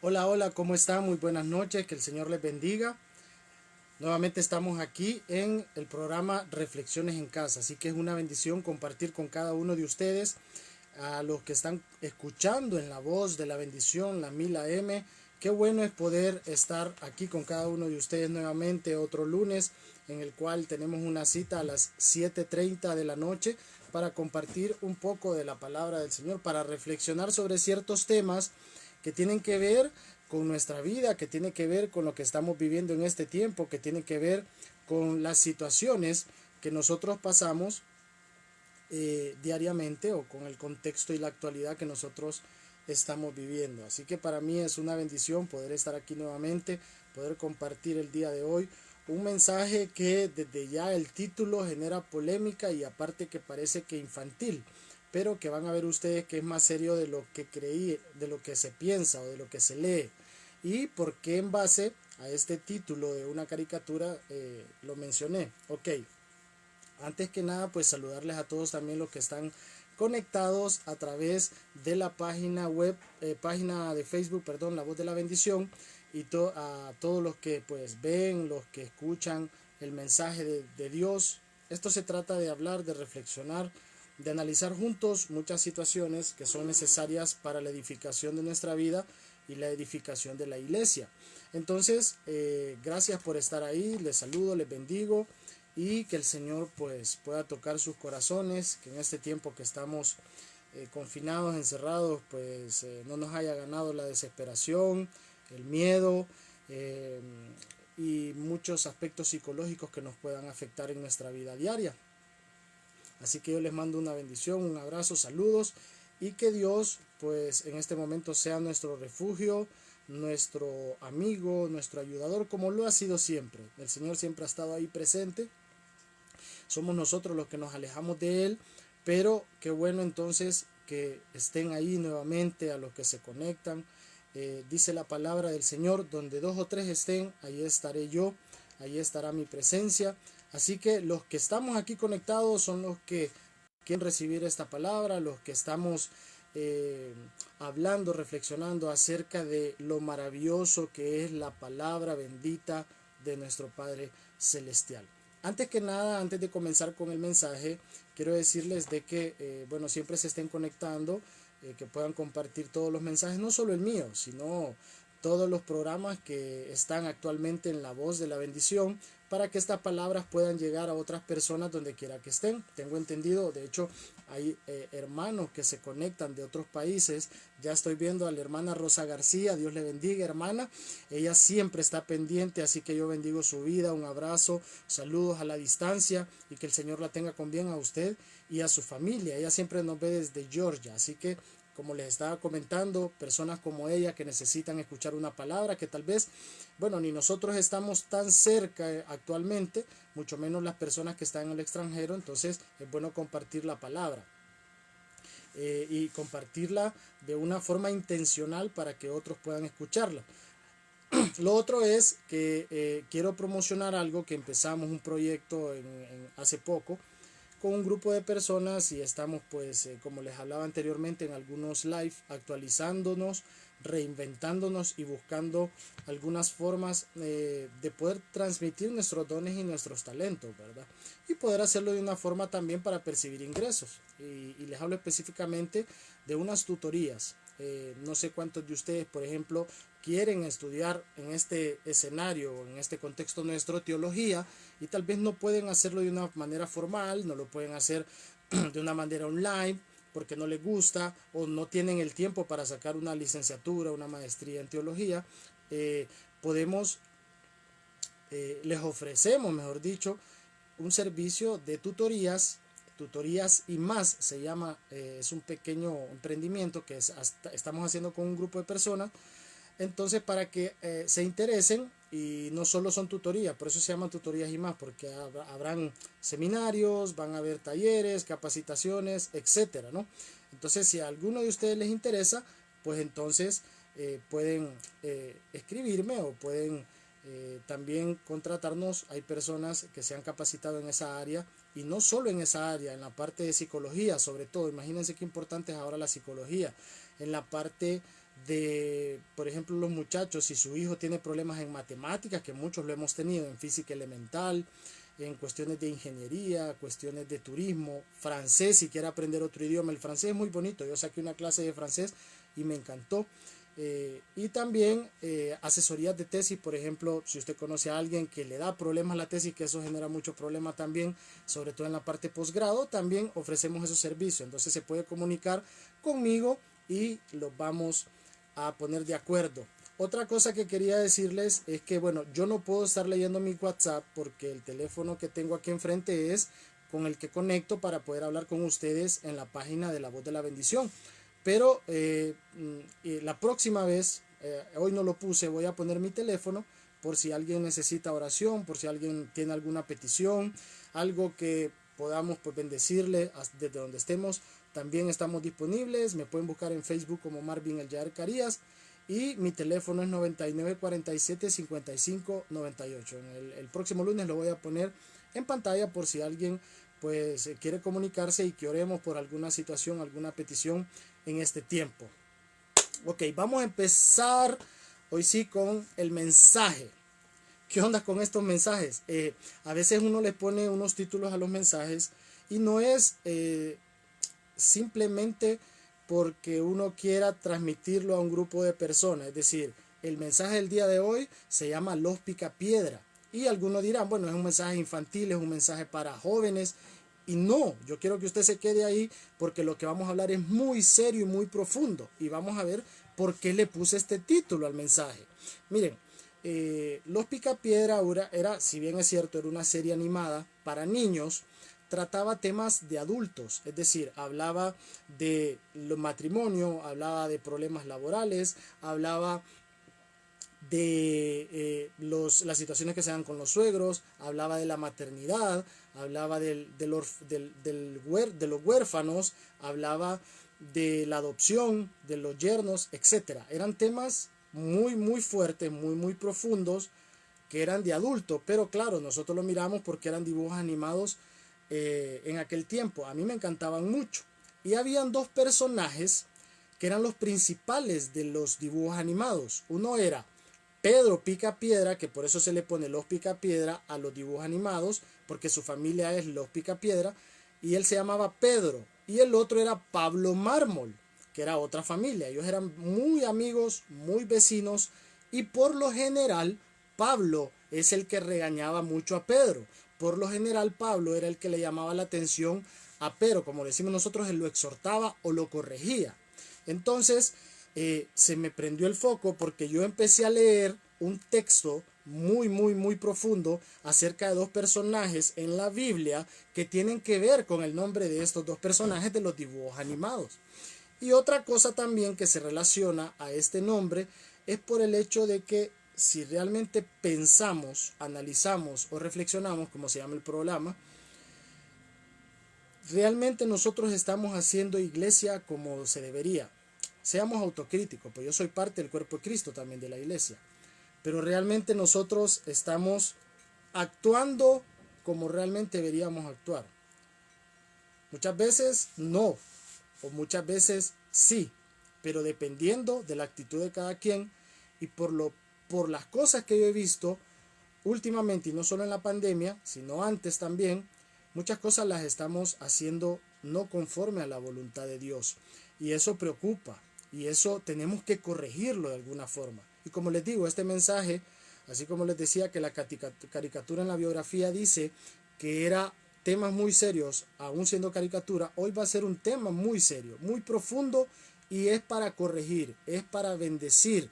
Hola, hola, ¿cómo están? Muy buenas noches, que el Señor les bendiga. Nuevamente estamos aquí en el programa Reflexiones en Casa, así que es una bendición compartir con cada uno de ustedes, a los que están escuchando en la voz de la bendición, la Mila M. Qué bueno es poder estar aquí con cada uno de ustedes nuevamente otro lunes en el cual tenemos una cita a las 7:30 de la noche para compartir un poco de la palabra del Señor, para reflexionar sobre ciertos temas que tienen que ver con nuestra vida, que tiene que ver con lo que estamos viviendo en este tiempo, que tiene que ver con las situaciones que nosotros pasamos diariamente, o con el contexto y la actualidad que nosotros estamos viviendo. Así que para mí es una bendición poder estar aquí nuevamente, poder compartir el día de hoy un mensaje que desde ya el título genera polémica y aparte que parece que infantil, pero que van a ver ustedes que es más serio de lo que creí, de lo que se piensa o de lo que se lee. Y por qué en base a este título de una caricatura lo mencioné. Ok, antes que nada, pues saludarles a todos también los que están conectados a través de la página web, página de Facebook, perdón, La Voz de la Bendición, y a todos los que pues ven, los que escuchan el mensaje de Dios. Esto se trata de hablar, de reflexionar, de analizar juntos muchas situaciones que son necesarias para la edificación de nuestra vida y la edificación de la iglesia. Entonces, gracias por estar ahí, les saludo, les bendigo y que el Señor pues pueda tocar sus corazones, que en este tiempo que estamos confinados, encerrados, pues no nos haya ganado la desesperación, el miedo eh, y muchos aspectos psicológicos que nos puedan afectar en nuestra vida diaria. Así que yo les mando una bendición, un abrazo, saludos, y que Dios pues en este momento sea nuestro refugio, nuestro amigo, nuestro ayudador, como lo ha sido siempre. El Señor siempre ha estado ahí presente. Somos nosotros los que nos alejamos de Él, pero qué bueno entonces que estén ahí nuevamente a los que se conectan. Dice la palabra del Señor: donde dos o tres estén, ahí estaré yo, ahí estará mi presencia. Así que los que estamos aquí conectados son los que quieren recibir esta palabra, los que estamos eh, hablando, reflexionando acerca de lo maravilloso que es la palabra bendita de nuestro Padre Celestial. Antes que nada, antes de comenzar con el mensaje, quiero decirles de que, bueno, siempre se estén conectando, que puedan compartir todos los mensajes, no solo el mío, sino todos los programas que están actualmente en La Voz de la Bendición, para que estas palabras puedan llegar a otras personas donde quiera que estén. Tengo entendido, de hecho, hay hermanos que se conectan de otros países. Ya estoy viendo a la hermana Rosa García, Dios le bendiga, hermana. Ella siempre está pendiente, así que yo bendigo su vida, un abrazo, saludos a la distancia, y que el Señor la tenga con bien a usted y a su familia. Ella siempre nos ve desde Georgia, así que como les estaba comentando, personas como ella que necesitan escuchar una palabra que tal vez, bueno, ni nosotros estamos tan cerca actualmente, mucho menos las personas que están en el extranjero. Entonces es bueno compartir la palabra y compartirla de una forma intencional para que otros puedan escucharla. Lo otro es que quiero promocionar algo que empezamos, un proyecto hace poco, con un grupo de personas, y estamos pues como les hablaba anteriormente en algunos live, actualizándonos, reinventándonos y buscando algunas formas de poder transmitir nuestros dones y nuestros talentos, ¿verdad? Y poder hacerlo de una forma también para percibir ingresos. Y les hablo específicamente de unas tutorías. No sé cuántos de ustedes, por ejemplo, quieren estudiar en este escenario, en este contexto nuestro, teología, y tal vez no pueden hacerlo de una manera formal, no lo pueden hacer de una manera online porque no les gusta o no tienen el tiempo para sacar una licenciatura, una maestría en teología. eh, Podemos, les ofrecemos, mejor dicho, un servicio de tutorías, tutorías y más se llama. Es un pequeño emprendimiento que estamos haciendo con un grupo de personas. Entonces, para que se interesen, y no solo son tutorías, por eso se llaman tutorías y más, porque habrán seminarios, van a haber talleres, capacitaciones, etcétera, ¿no? Entonces, si a alguno de ustedes les interesa, pues entonces pueden escribirme, o pueden también contratarnos. Hay personas que se han capacitado en esa área, y no solo en esa área, en la parte de psicología sobre todo. Imagínense qué importante es ahora la psicología, en la parte de, por ejemplo, los muchachos, si su hijo tiene problemas en matemáticas, que muchos lo hemos tenido, en física elemental, en cuestiones de ingeniería, cuestiones de turismo, francés, si quiere aprender otro idioma. El francés es muy bonito, yo saqué una clase de francés y me encantó. Y también asesorías de tesis, por ejemplo, si usted conoce a alguien que le da problemas a la tesis, que eso genera mucho problema también, sobre todo en la parte posgrado, también ofrecemos esos servicios. Entonces se puede comunicar conmigo y los vamos a poner de acuerdo. Otra cosa que quería decirles es que, bueno, yo no puedo estar leyendo mi WhatsApp porque el teléfono que tengo aquí enfrente es con el que conecto para poder hablar con ustedes en la página de La Voz de la Bendición. Pero la próxima vez, hoy no lo puse, voy a poner mi teléfono por si alguien necesita oración, por si alguien tiene alguna petición, algo que podamos pues bendecirle desde donde estemos. También estamos disponibles, me pueden buscar en Facebook como Marvin El Yair Carías y mi teléfono es 9947-5598. El próximo lunes lo voy a poner en pantalla por si alguien pues quiere comunicarse y que oremos por alguna situación, alguna petición en este tiempo. Ok, vamos a empezar hoy sí con el mensaje. ¿Qué onda con estos mensajes? A veces uno le pone unos títulos a los mensajes y no es simplemente porque uno quiera transmitirlo a un grupo de personas. Es decir, el mensaje del día de hoy se llama Los Picapiedra. Y algunos dirán, bueno, es un mensaje infantil, es un mensaje para jóvenes. Y no, yo quiero que usted se quede ahí porque lo que vamos a hablar es muy serio y muy profundo. Y vamos a ver por qué le puse este título al mensaje. Miren, Los Picapiedra era, si bien es cierto, era una serie animada para niños, trataba temas de adultos, es decir, hablaba de matrimonio, hablaba de problemas laborales, hablaba de las situaciones que se dan con los suegros, hablaba de la maternidad, hablaba de los huérfanos, hablaba de la adopción, de los yernos, etcétera. Eran temas muy, muy fuertes, muy, muy profundos, que eran de adulto, pero claro, nosotros lo miramos porque eran dibujos animados en aquel tiempo. A mí me encantaban mucho. Y habían dos personajes que eran los principales de los dibujos animados. Uno era Pedro Picapiedra, que por eso se le pone Los Picapiedra a los dibujos animados, porque su familia es Los Picapiedra, y él se llamaba Pedro. Y el otro era Pablo Mármol, que era otra familia. Ellos eran muy amigos, muy vecinos, y por lo general Pablo es el que regañaba mucho a Pedro. Por lo general Pablo era el que le llamaba la atención a Pedro, como decimos nosotros, él lo exhortaba o lo corregía. Entonces se me prendió el foco porque yo empecé a leer un texto muy, muy, muy profundo acerca de dos personajes en la Biblia que tienen que ver con el nombre de estos dos personajes de los dibujos animados. Y otra cosa también que se relaciona a este nombre es por el hecho de que si realmente pensamos, analizamos o reflexionamos, como se llama el programa, realmente nosotros estamos haciendo iglesia como se debería. Seamos autocríticos, pues yo soy parte del cuerpo de Cristo también de la iglesia. Pero realmente nosotros estamos actuando como realmente deberíamos actuar. Muchas veces no, o muchas veces sí, pero dependiendo de la actitud de cada quien y por las cosas que yo he visto últimamente, y no solo en la pandemia, sino antes también, muchas cosas las estamos haciendo no conforme a la voluntad de Dios. Y eso preocupa, y eso tenemos que corregirlo de alguna forma. Y como les digo, este mensaje, así como les decía que la caricatura en la biografía dice que era temas muy serios, aún siendo caricatura, hoy va a ser un tema muy serio, muy profundo, y es para corregir, es para bendecir.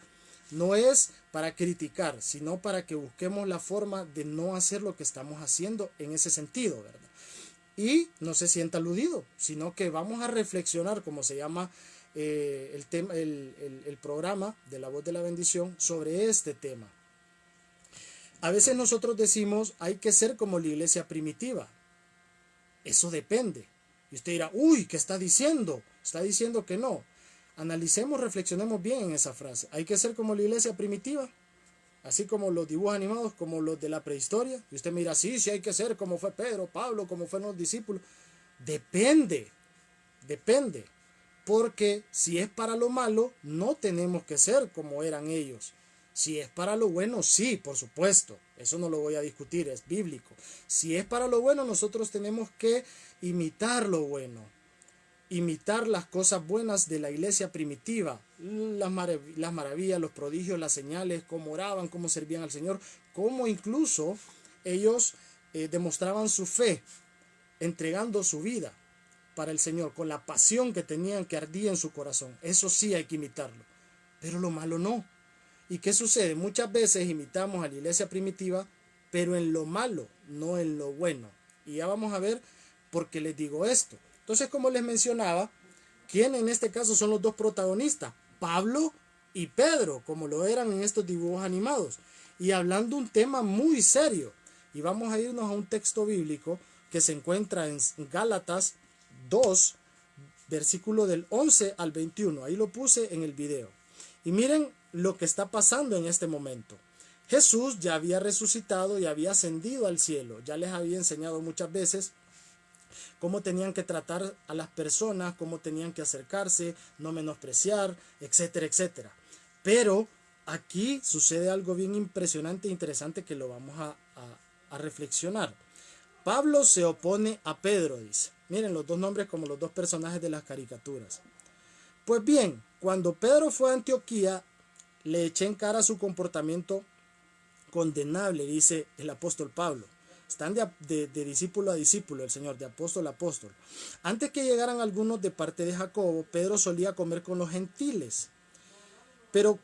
No es para criticar, sino para que busquemos la forma de no hacer lo que estamos haciendo en ese sentido, ¿verdad? Y no se sienta aludido, sino que vamos a reflexionar, como se llama el programa de La Voz de la Bendición, sobre este tema. A veces nosotros decimos, hay que ser como la iglesia primitiva. Eso depende. Y usted dirá, uy, ¿qué está diciendo? Está diciendo que no. Analicemos, reflexionemos bien en esa frase. Hay que ser como la iglesia primitiva, así como los dibujos animados, como los de la prehistoria. Y usted mira, sí, sí hay que ser como fue Pedro, Pablo, como fueron los discípulos. Depende, depende. Porque si es para lo malo, no tenemos que ser como eran ellos. Si es para lo bueno, sí, por supuesto. Eso no lo voy a discutir, es bíblico. Si es para lo bueno, nosotros tenemos que imitar lo bueno. Imitar las cosas buenas de la iglesia primitiva. Las maravillas, los prodigios, las señales, cómo oraban, cómo servían al Señor. Cómo incluso ellos demostraban su fe, entregando su vida para el Señor, con la pasión que tenían, que ardía en su corazón. Eso sí hay que imitarlo, pero lo malo no. ¿Y qué sucede? Muchas veces imitamos a la iglesia primitiva, pero en lo malo, no en lo bueno. Y ya vamos a ver por qué les digo esto. Entonces, como les mencionaba, ¿quién en este caso son los dos protagonistas? Pablo y Pedro, como lo eran en estos dibujos animados. Y hablando un tema muy serio. Y vamos a irnos a un texto bíblico que se encuentra en Gálatas 2, versículo del 11 al 21. Ahí lo puse en el video. Y miren lo que está pasando en este momento. Jesús ya había resucitado y había ascendido al cielo. Ya les había enseñado muchas veces cómo tenían que tratar a las personas, cómo tenían que acercarse, no menospreciar, etcétera, etcétera. Pero aquí sucede algo bien impresionante e interesante que lo vamos a reflexionar. Pablo se opone a Pedro, dice. Miren los dos nombres como los dos personajes de las caricaturas. Pues bien, cuando Pedro fue a Antioquía, le eché en cara su comportamiento condenable, dice el apóstol Pablo. Están de discípulo a discípulo el Señor, de apóstol a apóstol. Antes que llegaran algunos de parte de Jacobo, Pedro solía comer con los gentiles. Pero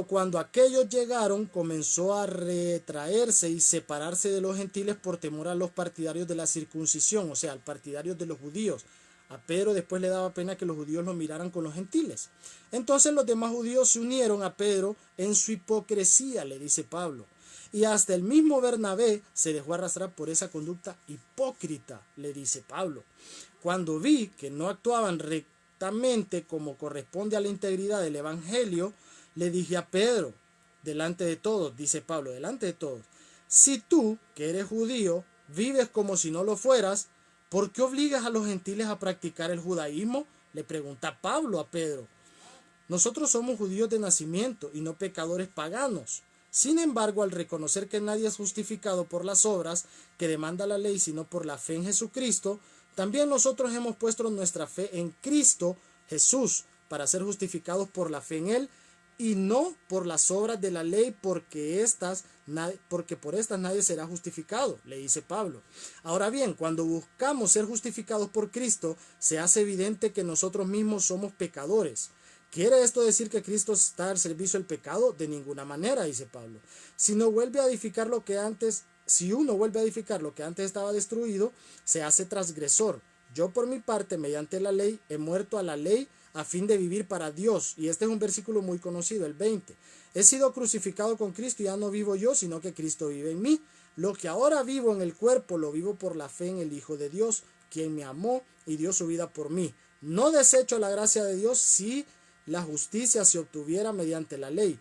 cuando aquellos llegaron, comenzó a retraerse y separarse de los gentiles por temor a los partidarios de la circuncisión, o sea, al partidarios de los judíos. A Pedro después le daba pena que los judíos lo miraran con los gentiles. Entonces los demás judíos se unieron a Pedro en su hipocresía, le dice Pablo. Y hasta el mismo Bernabé se dejó arrastrar por esa conducta hipócrita, le dice Pablo. Cuando vi que no actuaban rectamente como corresponde a la integridad del evangelio, le dije a Pedro, delante de todos, dice Pablo, delante de todos, si tú, que eres judío, vives como si no lo fueras, ¿por qué obligas a los gentiles a practicar el judaísmo? Le pregunta Pablo a Pedro. Nosotros somos judíos de nacimiento y no pecadores paganos. Sin embargo, al reconocer que nadie es justificado por las obras que demanda la ley, sino por la fe en Jesucristo, también nosotros hemos puesto nuestra fe en Cristo Jesús para ser justificados por la fe en Él y no por las obras de la ley, porque por estas nadie será justificado, le dice Pablo. Ahora bien, cuando buscamos ser justificados por Cristo, se hace evidente que nosotros mismos somos pecadores. ¿Quiere esto decir que Cristo está al servicio del pecado? De ninguna manera, dice Pablo. Si uno vuelve a edificar lo que antes estaba destruido, se hace transgresor. Yo por mi parte, mediante la ley, he muerto a la ley a fin de vivir para Dios. Y este es un versículo muy conocido, el 20. He sido crucificado con Cristo y ya no vivo yo, sino que Cristo vive en mí. Lo que ahora vivo en el cuerpo, lo vivo por la fe en el Hijo de Dios, quien me amó y dio su vida por mí. No desecho la gracia de Dios si la justicia se obtuviera mediante la ley.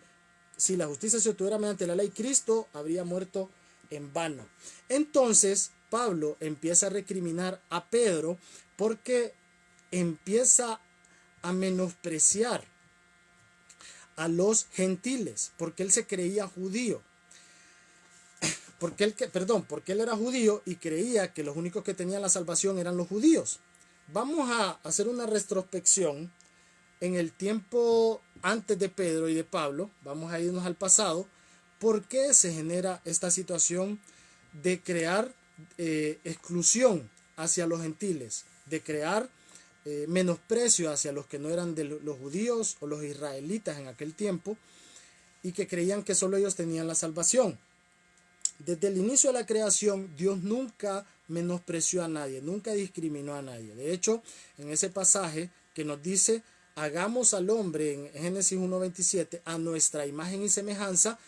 Si la justicia se obtuviera mediante la ley, Cristo habría muerto en vano. Entonces, Pablo empieza a recriminar a Pedro porque empieza a menospreciar a los gentiles, porque él se creía judío. Porque él era judío y creía que los únicos que tenían la salvación eran los judíos. Vamos a hacer una retrospección en el tiempo antes de Pedro y de Pablo. Vamos a irnos al pasado. ¿Por qué se genera esta situación de crear exclusión hacia los gentiles? De crear menosprecio hacia los que no eran de los judíos o los israelitas en aquel tiempo y que creían que solo ellos tenían la salvación. Desde el inicio de la creación, Dios nunca menospreció a nadie, nunca discriminó a nadie. De hecho, en ese pasaje que nos dice, hagamos al hombre, en Génesis 1:27, a nuestra imagen y semejanza,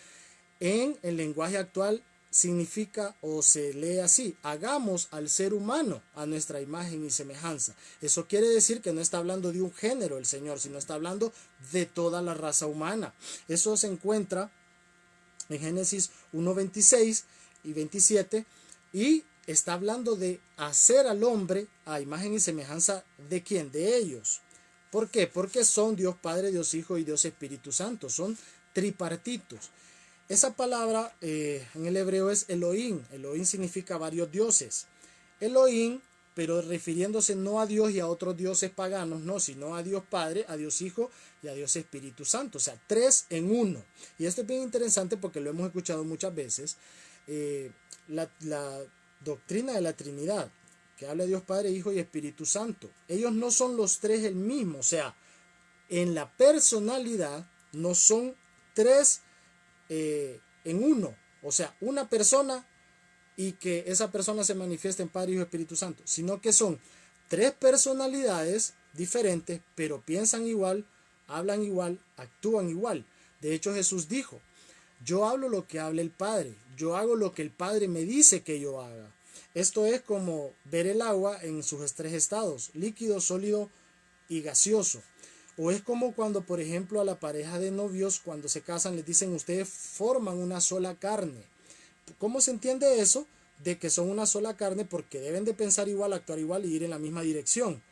en el lenguaje actual significa o se lee así, hagamos al ser humano a nuestra imagen y semejanza. Eso quiere decir que no está hablando de un género el Señor, sino está hablando de toda la raza humana. Eso se encuentra en Génesis 1:26 y 27 y está hablando de hacer al hombre a imagen y semejanza de ¿quién? De ellos. ¿Por qué? Porque son Dios Padre, Dios Hijo y Dios Espíritu Santo. Son tripartitos. Esa palabra en el hebreo es Elohim. Elohim significa varios dioses. Elohim, pero refiriéndose no a Dios y a otros dioses paganos, no, sino a Dios Padre, a Dios Hijo y a Dios Espíritu Santo. O sea, tres en uno. Y esto es bien interesante porque lo hemos escuchado muchas veces. La doctrina de la Trinidad, que habla de Dios Padre, Hijo y Espíritu Santo. Ellos no son los tres el mismo. O sea, en la personalidad no son tres en uno. O sea, una persona y que esa persona se manifieste en Padre, Hijo y Espíritu Santo, sino que son tres personalidades diferentes, pero piensan igual, hablan igual, actúan igual. De hecho, Jesús dijo: yo hablo lo que habla el Padre, yo hago lo que el Padre me dice que yo haga. Esto es como ver el agua en sus tres estados: líquido, sólido y gaseoso. O es como cuando, por ejemplo, a la pareja de novios, cuando se casan, les dicen: ustedes forman una sola carne. ¿Cómo se entiende eso? De que son una sola carne, porque deben de pensar igual, actuar igual y ir en la misma dirección.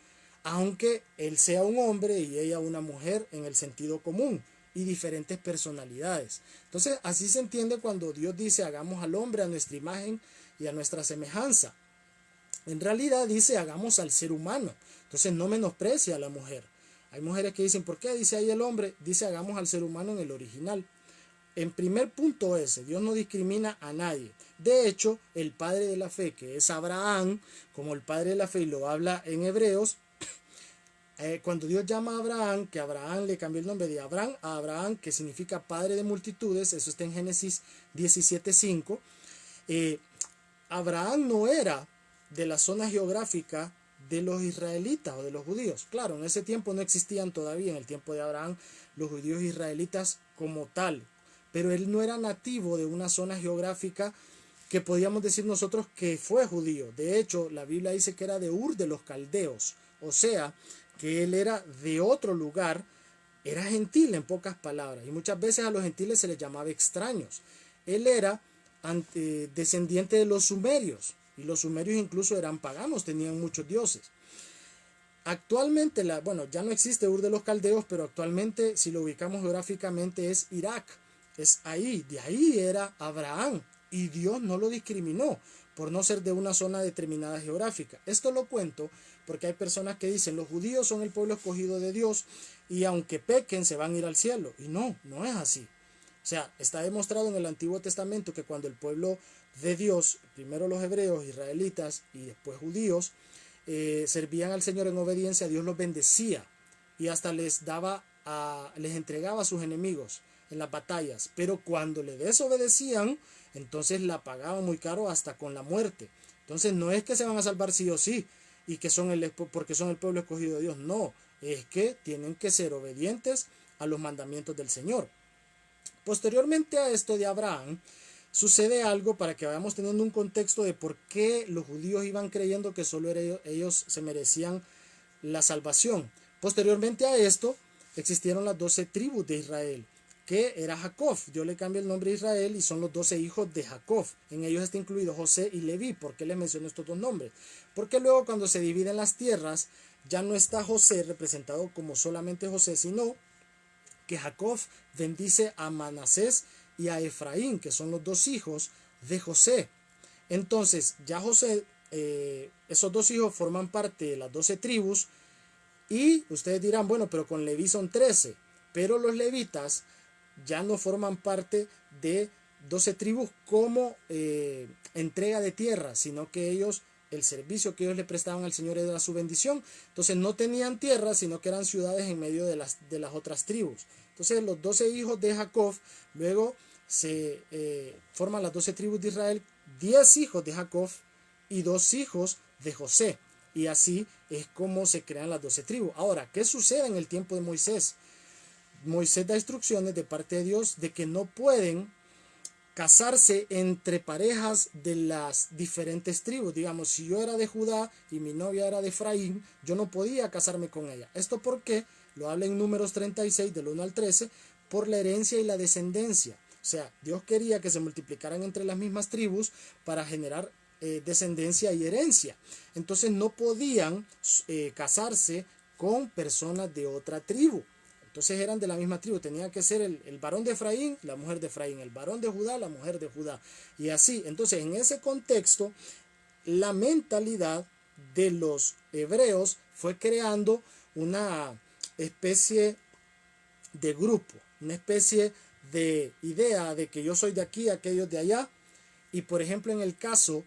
Aunque él sea un hombre y ella una mujer en el sentido común y diferentes personalidades. Entonces así se entiende cuando Dios dice: hagamos al hombre a nuestra imagen y a nuestra semejanza. En realidad dice: hagamos al ser humano. Entonces no menosprecia a la mujer. Hay mujeres que dicen: ¿por qué dice ahí el hombre? Dice: hagamos al ser humano en el original. En primer punto ese, Dios no discrimina a nadie. De hecho, el padre de la fe, que es Abraham, como el padre de la fe, y lo habla en Hebreos, cuando Dios llama a Abraham, que Abraham le cambió el nombre de Abraham a Abraham, que significa padre de multitudes, eso está en Génesis 17:5. Abraham no era de la zona geográfica de los israelitas o de los judíos. Claro, en ese tiempo no existían todavía, en el tiempo de Abraham, los judíos israelitas como tal, pero él no era nativo de una zona geográfica que podíamos decir nosotros que fue judío. De hecho, la Biblia dice que era de Ur de los Caldeos, o sea, que él era de otro lugar, era gentil en pocas palabras, y muchas veces a los gentiles se les llamaba extraños. Él era descendiente de los sumerios, y los sumerios incluso eran paganos, tenían muchos dioses. Actualmente, bueno, ya no existe Ur de los Caldeos, pero actualmente, si lo ubicamos geográficamente, es Irak. Es ahí, de ahí era Abraham, y Dios no lo discriminó por no ser de una zona determinada geográfica. Esto lo cuento porque hay personas que dicen: los judíos son el pueblo escogido de Dios y aunque pequen se van a ir al cielo. Y no, no es así. O sea, está demostrado en el Antiguo Testamento que cuando el pueblo de Dios, primero los hebreos, israelitas y después judíos, servían al Señor en obediencia, Dios los bendecía y hasta les entregaba a sus enemigos en las batallas. Pero cuando le desobedecían, entonces la pagaban muy caro, hasta con la muerte. Entonces no es que se van a salvar sí o sí y que porque son el pueblo escogido de Dios. No, es que tienen que ser obedientes a los mandamientos del Señor. Posteriormente a esto de Abraham, sucede algo para que vayamos teniendo un contexto de por qué los judíos iban creyendo que solo ellos se merecían la salvación. Posteriormente a esto, existieron las 12 tribus de Israel, que era Jacob. Dios le cambia el nombre a Israel y son los 12 hijos de Jacob. En ellos está incluido José y Leví. ¿Por qué les menciono estos dos nombres? Porque luego, cuando se dividen las tierras, ya no está José representado como solamente José, sino que Jacob bendice a Manasés y a Efraín, que son los dos hijos de José. Entonces ya José, esos dos hijos forman parte de las 12 tribus, y ustedes dirán: bueno, pero con Leví son 13, pero los levitas ya no forman parte de 12 tribus como entrega de tierra, sino que ellos, el servicio que ellos le prestaban al Señor era su bendición. Entonces no tenían tierra, sino que eran ciudades en medio de las otras tribus. Entonces los 12 hijos de Jacob, luego se forman las 12 tribus de Israel, 10 hijos de Jacob y 2 hijos de José. Y así es como se crean las 12 tribus. Ahora, ¿qué sucede en el tiempo de Moisés? Moisés da instrucciones de parte de Dios de que no pueden casarse entre parejas de las diferentes tribus. Digamos, si yo era de Judá y mi novia era de Efraín, yo no podía casarme con ella. ¿Esto por qué? Lo habla en Números 36, del 1 al 13, por la herencia y la descendencia. O sea, Dios quería que se multiplicaran entre las mismas tribus para generar descendencia y herencia. Entonces no podían casarse con personas de otra tribu. Entonces eran de la misma tribu, tenía que ser el varón de Efraín, la mujer de Efraín, el varón de Judá, la mujer de Judá, y así. Entonces en ese contexto, la mentalidad de los hebreos fue creando una especie de grupo, una especie de idea de que yo soy de aquí, aquellos de allá. Y por ejemplo, en el caso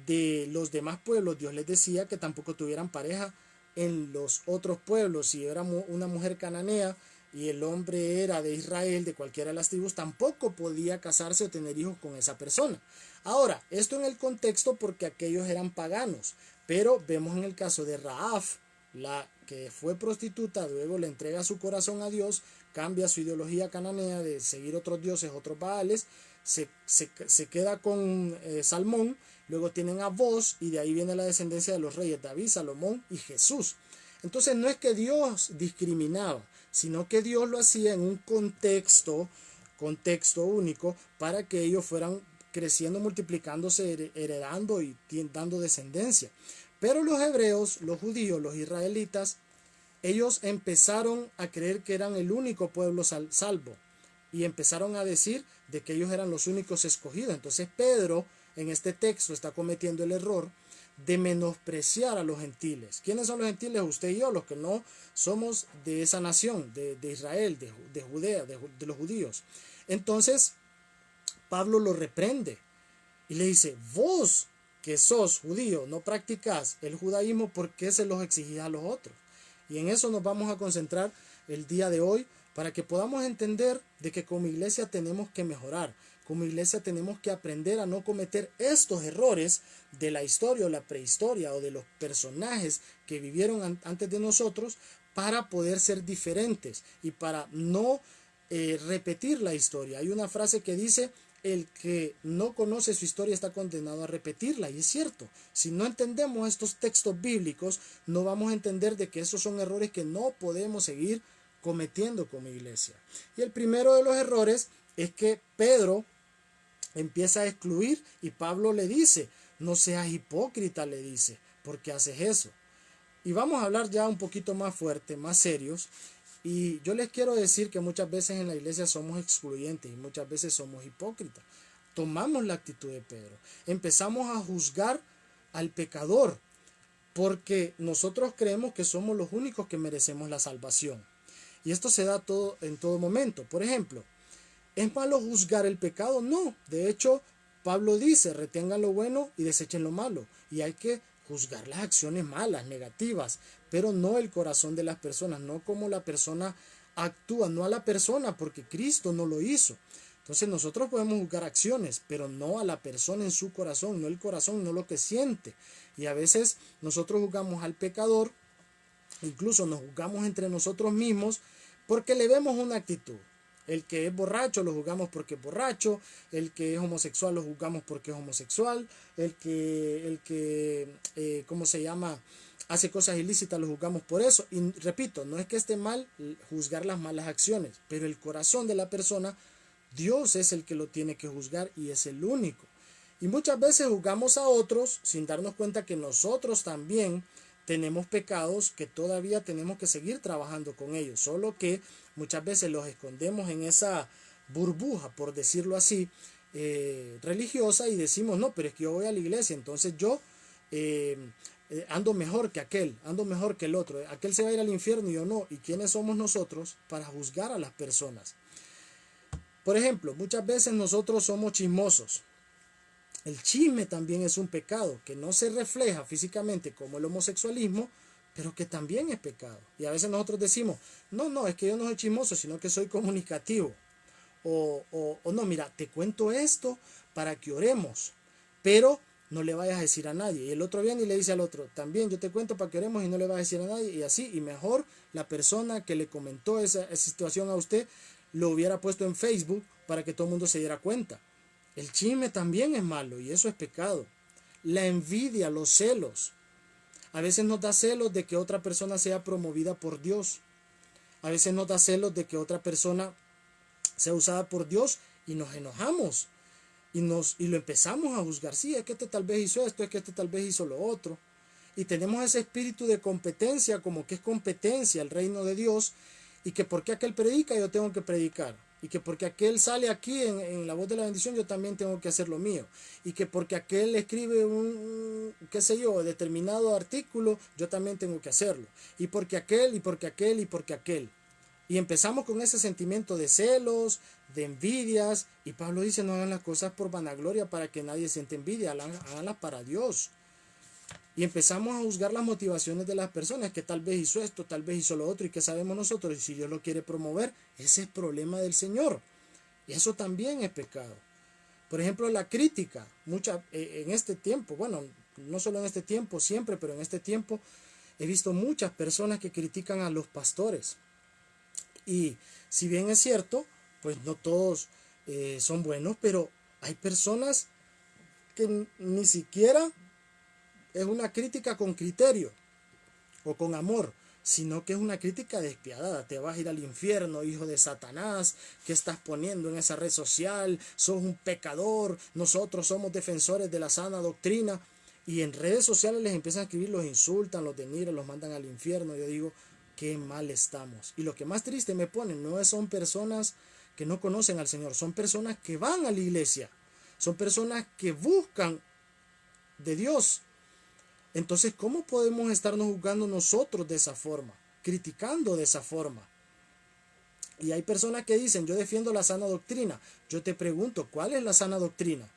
de los demás pueblos, Dios les decía que tampoco tuvieran pareja en los otros pueblos. Si era una mujer cananea y el hombre era de Israel, de cualquiera de las tribus, tampoco podía casarse o tener hijos con esa persona. Ahora, esto en el contexto porque aquellos eran paganos, pero vemos en el caso de Rahab, la que fue prostituta, luego le entrega su corazón a Dios, cambia su ideología cananea de seguir otros dioses, otros baales, se queda con Salmón, luego tienen a Boz, y de ahí viene la descendencia de los reyes David, Salomón y Jesús. Entonces no es que Dios discriminaba, sino que Dios lo hacía en un contexto único para que ellos fueran creciendo, multiplicándose, heredando y dando descendencia. Pero los hebreos, los judíos, los israelitas, ellos empezaron a creer que eran el único pueblo salvo y empezaron a decir de que ellos eran los únicos escogidos. Entonces Pedro en este texto está cometiendo el error de menospreciar a los gentiles. ¿Quiénes son los gentiles? Usted y yo, los que no somos de esa nación, de Israel, de Judea, de los judíos. Entonces Pablo lo reprende y le dice: vos que sos judío, no practicás el judaísmo, ¿por qué se los exigís a los otros? Y en eso nos vamos a concentrar el día de hoy, para que podamos entender de que como iglesia tenemos que mejorar. Como iglesia tenemos que aprender a no cometer estos errores de la historia o la prehistoria o de los personajes que vivieron antes de nosotros, para poder ser diferentes y para no repetir la historia. Hay una frase que dice: el que no conoce su historia está condenado a repetirla, y es cierto. Si no entendemos estos textos bíblicos, no vamos a entender de que esos son errores que no podemos seguir cometiendo como iglesia. Y el primero de los errores es que Pedro empieza a excluir, y Pablo le dice: no seas hipócrita, le dice, ¿por qué haces eso? Y vamos a hablar ya un poquito más fuerte, más serios. Y yo les quiero decir que muchas veces en la iglesia somos excluyentes y muchas veces somos hipócritas. Tomamos la actitud de Pedro. Empezamos a juzgar al pecador porque nosotros creemos que somos los únicos que merecemos la salvación. Y esto se da en todo momento. Por ejemplo, ¿es malo juzgar el pecado? No. De hecho, Pablo dice: retengan lo bueno y desechen lo malo. Y hay que juzgar las acciones malas, negativas, pero no el corazón de las personas, no como la persona actúa, no a la persona, porque Cristo no lo hizo. Entonces nosotros podemos juzgar acciones, pero no a la persona en su corazón, no el corazón, no lo que siente. Y a veces nosotros juzgamos al pecador, incluso nos juzgamos entre nosotros mismos porque le vemos una actitud. El que es borracho lo juzgamos porque es borracho, el que es homosexual lo juzgamos porque es homosexual, ¿cómo se llama?, hace cosas ilícitas, lo juzgamos por eso. Y repito, no es que esté mal juzgar las malas acciones, pero el corazón de la persona, Dios es el que lo tiene que juzgar y es el único. Y muchas veces juzgamos a otros sin darnos cuenta que nosotros también tenemos pecados que todavía tenemos que seguir trabajando con ellos, solo que muchas veces los escondemos en esa burbuja, por decirlo así, religiosa, y decimos: no, pero es que yo voy a la iglesia, entonces yo ando mejor que aquel, ando mejor que el otro, aquel se va a ir al infierno y yo no. ¿Y quiénes somos nosotros para juzgar a las personas? Por ejemplo, muchas veces nosotros somos chismosos. El chisme también es un pecado que no se refleja físicamente como el homosexualismo, pero que también es pecado. Y a veces nosotros decimos: no, es que yo no soy chismoso, sino que soy comunicativo. O no, mira, te cuento esto para que oremos, pero no le vayas a decir a nadie. Y el otro viene y le dice al otro: también yo te cuento para que oremos y no le vas a decir a nadie. Y así, y mejor la persona que le comentó esa situación a usted lo hubiera puesto en Facebook para que todo el mundo se diera cuenta. El chisme también es malo y eso es pecado. La envidia, los celos. A veces nos da celos de que otra persona sea promovida por Dios. A veces nos da celos de que otra persona sea usada por Dios y nos enojamos. Y lo empezamos a juzgar. Sí, es que este tal vez hizo esto, es que este tal vez hizo lo otro. Y tenemos ese espíritu de competencia, como que es competencia el reino de Dios, y que porque aquel predica yo tengo que predicar, y que porque aquel sale aquí en la voz de la bendición yo también tengo que hacer lo mío, y que porque aquel escribe qué sé yo, determinado artículo, yo también tengo que hacerlo, y porque aquel, y porque aquel, y porque aquel. Y empezamos con ese sentimiento de celos, de envidias, y Pablo dice: no hagan las cosas por vanagloria para que nadie siente envidia, háganlas para Dios. Y empezamos a juzgar las motivaciones de las personas, que tal vez hizo esto, tal vez hizo lo otro, y que sabemos nosotros, y si Dios lo quiere promover, ese es problema del Señor. Y eso también es pecado. Por ejemplo, la crítica, en este tiempo, bueno, no solo en este tiempo, siempre, pero en este tiempo, he visto muchas personas que critican a los pastores. Y si bien es cierto, pues no todos son buenos, pero hay personas que ni siquiera es una crítica con criterio o con amor, sino que es una crítica despiadada. Te vas a ir al infierno, hijo de Satanás, ¿qué estás poniendo en esa red social? Sos un pecador, nosotros somos defensores de la sana doctrina. Y en redes sociales les empiezan a escribir, los insultan, los denigran, los mandan al infierno. Yo digo, qué mal estamos. Y lo que más triste me pone, no son personas que no conocen al Señor, son personas que van a la iglesia, son personas que buscan de Dios. Entonces, ¿cómo podemos estarnos juzgando nosotros de esa forma? Criticando de esa forma. Y hay personas que dicen: yo defiendo la sana doctrina. Yo te pregunto, ¿cuál es la sana doctrina?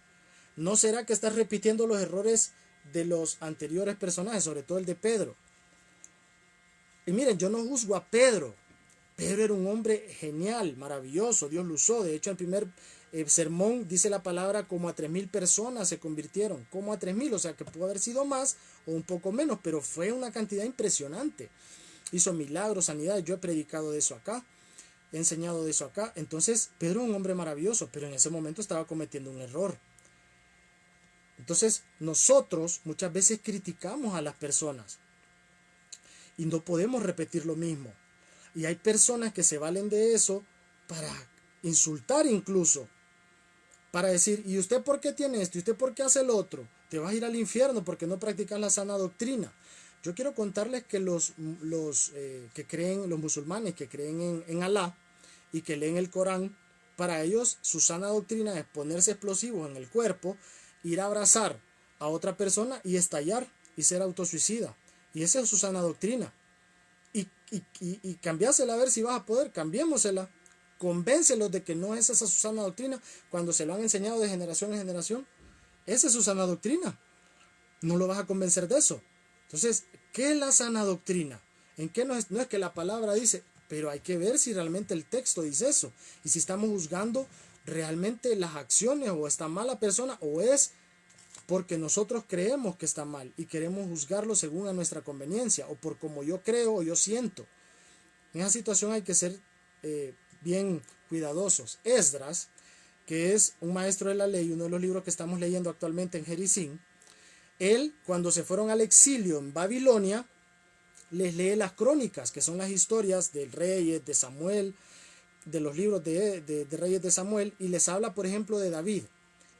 ¿No será que estás repitiendo los errores de los anteriores personajes, sobre todo el de Pedro? Y miren, yo no juzgo a Pedro. Pedro era un hombre genial, maravilloso, Dios lo usó. De hecho, el primer sermón dice la palabra: como a 3,000 personas se convirtieron, como a 3,000, o sea que pudo haber sido más o un poco menos, pero fue una cantidad impresionante. Hizo milagros, sanidades, yo he predicado de eso acá, he enseñado de eso acá. Entonces, Pedro es un hombre maravilloso, pero en ese momento estaba cometiendo un error. Entonces, nosotros muchas veces criticamos a las personas y no podemos repetir lo mismo. Y hay personas que se valen de eso para insultar incluso, para decir: ¿y usted por qué tiene esto? ¿Y usted por qué hace el otro? Te vas a ir al infierno porque no practicas la sana doctrina. Yo quiero contarles que los que creen, los musulmanes que creen en Alá y que leen el Corán, para ellos su sana doctrina es ponerse explosivos en el cuerpo, ir a abrazar a otra persona y estallar y ser autosuicida. Y esa es su sana doctrina. Y cambiásela a ver si vas a poder, cambiémosela. Convéncelos de que no es esa su sana doctrina cuando se lo han enseñado de generación en generación. Esa es su sana doctrina. No lo vas a convencer de eso. Entonces, ¿qué es la sana doctrina? ¿En qué no es que la palabra dice? Pero hay que ver si realmente el texto dice eso. Y si estamos juzgando realmente las acciones, o está mal la persona, o es porque nosotros creemos que está mal y queremos juzgarlo según a nuestra conveniencia, o por como yo creo o yo siento. En esa situación hay que ser bien cuidadosos. Esdras, que es un maestro de la ley, uno de los libros que estamos leyendo actualmente en Jericín, él, cuando se fueron al exilio en Babilonia, les lee las crónicas, que son las historias de reyes, de Samuel, de los libros de reyes de Samuel, y les habla, por ejemplo, de David.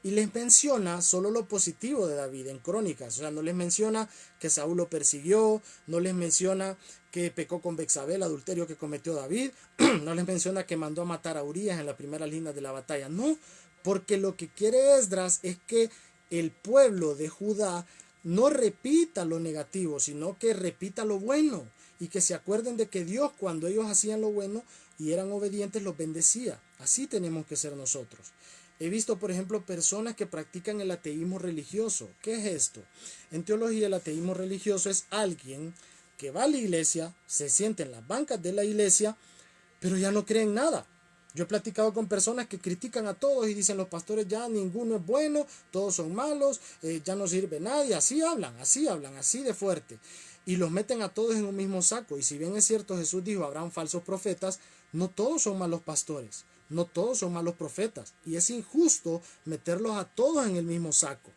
Y les menciona solo lo positivo de David en crónicas. O sea, no les menciona que Saúl lo persiguió, no les menciona que pecó con Betsabé, el adulterio que cometió David, no les menciona que mandó a matar a Urías en la primera línea de la batalla. No, porque lo que quiere Esdras es que el pueblo de Judá no repita lo negativo, sino que repita lo bueno, y que se acuerden de que Dios, cuando ellos hacían lo bueno y eran obedientes, los bendecía. Así tenemos que ser nosotros. He visto, por ejemplo, personas que practican el ateísmo religioso. ¿Qué es esto? En teología, el ateísmo religioso es alguien que va a la iglesia, se siente en las bancas de la iglesia, pero ya no cree en nada. Yo he platicado con personas que critican a todos y dicen: los pastores ya ninguno es bueno, todos son malos, ya no sirve nadie. Así hablan, así de fuerte. Y los meten a todos en un mismo saco. Y si bien es cierto, Jesús dijo: habrán falsos profetas, no todos son malos pastores, no todos son malos profetas. Y es injusto meterlos a todos en el mismo saco.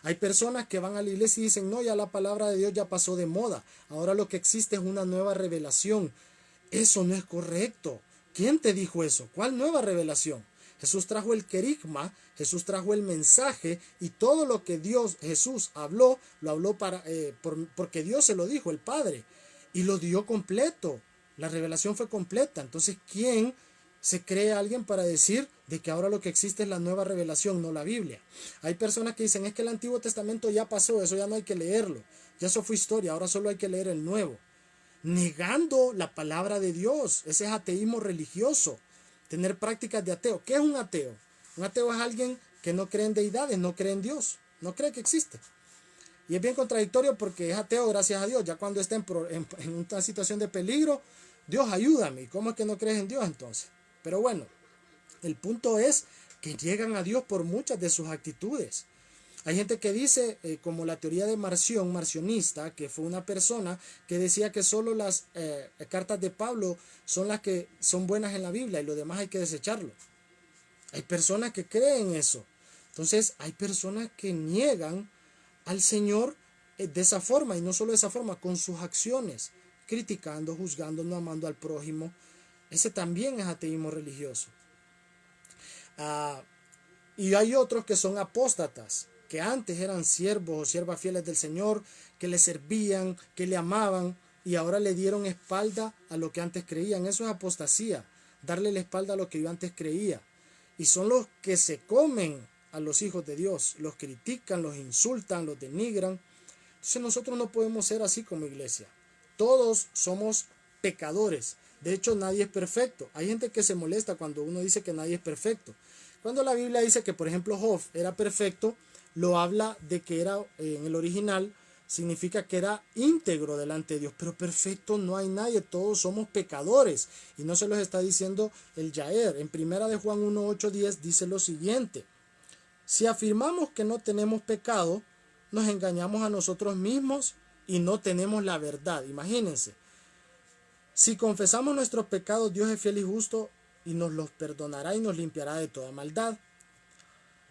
Hay personas que van a la iglesia y dicen: no, ya la palabra de Dios ya pasó de moda, ahora lo que existe es una nueva revelación. Eso no es correcto. ¿Quién te dijo eso? ¿Cuál nueva revelación? Jesús trajo el querigma, Jesús trajo el mensaje, y todo lo que Jesús habló, lo habló porque Dios se lo dijo, el Padre, y lo dio completo. La revelación fue completa. Entonces, ¿quién se cree alguien para decir de que ahora lo que existe es la nueva revelación, no la Biblia? Hay personas que dicen, es que el Antiguo Testamento ya pasó, eso ya no hay que leerlo, ya eso fue historia, ahora solo hay que leer el Nuevo, negando la palabra de Dios. Ese es ateísmo religioso, tener prácticas de ateo. ¿Qué es un ateo? Un ateo es alguien que no cree en deidades, no cree en Dios, no cree que existe. Y es bien contradictorio porque es ateo gracias a Dios. Ya cuando está en una situación de peligro, Dios ayúdame. ¿Y cómo es que no crees en Dios entonces? Pero bueno, el punto es que llegan a Dios por muchas de sus actitudes. Hay gente que dice, como la teoría de Marción, marcionista, que fue una persona que decía que solo las cartas de Pablo son las que son buenas en la Biblia y lo demás hay que desecharlo. Hay personas que creen eso. Entonces hay personas que niegan al Señor de esa forma, y no solo de esa forma, con sus acciones, criticando, juzgando, no amando al prójimo. Ese también es ateísmo religioso. Y hay otros que son apóstatas, que antes eran siervos o siervas fieles del Señor, que le servían, que le amaban, y ahora le dieron espalda a lo que antes creían. Eso es apostasía, darle la espalda a lo que yo antes creía. Y son los que se comen a los hijos de Dios, los critican, los insultan, los denigran. Entonces nosotros no podemos ser así como iglesia. Todos somos pecadores. De hecho, nadie es perfecto. Hay gente que se molesta cuando uno dice que nadie es perfecto. Cuando la Biblia dice que, por ejemplo, Job era perfecto, lo habla de que era, en el original, significa que era íntegro delante de Dios. Pero perfecto no hay nadie, todos somos pecadores. Y no se los está diciendo el Yair. En primera de Juan 1, 8, 10 dice lo siguiente: si afirmamos que no tenemos pecado, nos engañamos a nosotros mismos y no tenemos la verdad. Imagínense. Si confesamos nuestros pecados, Dios es fiel y justo y nos los perdonará y nos limpiará de toda maldad.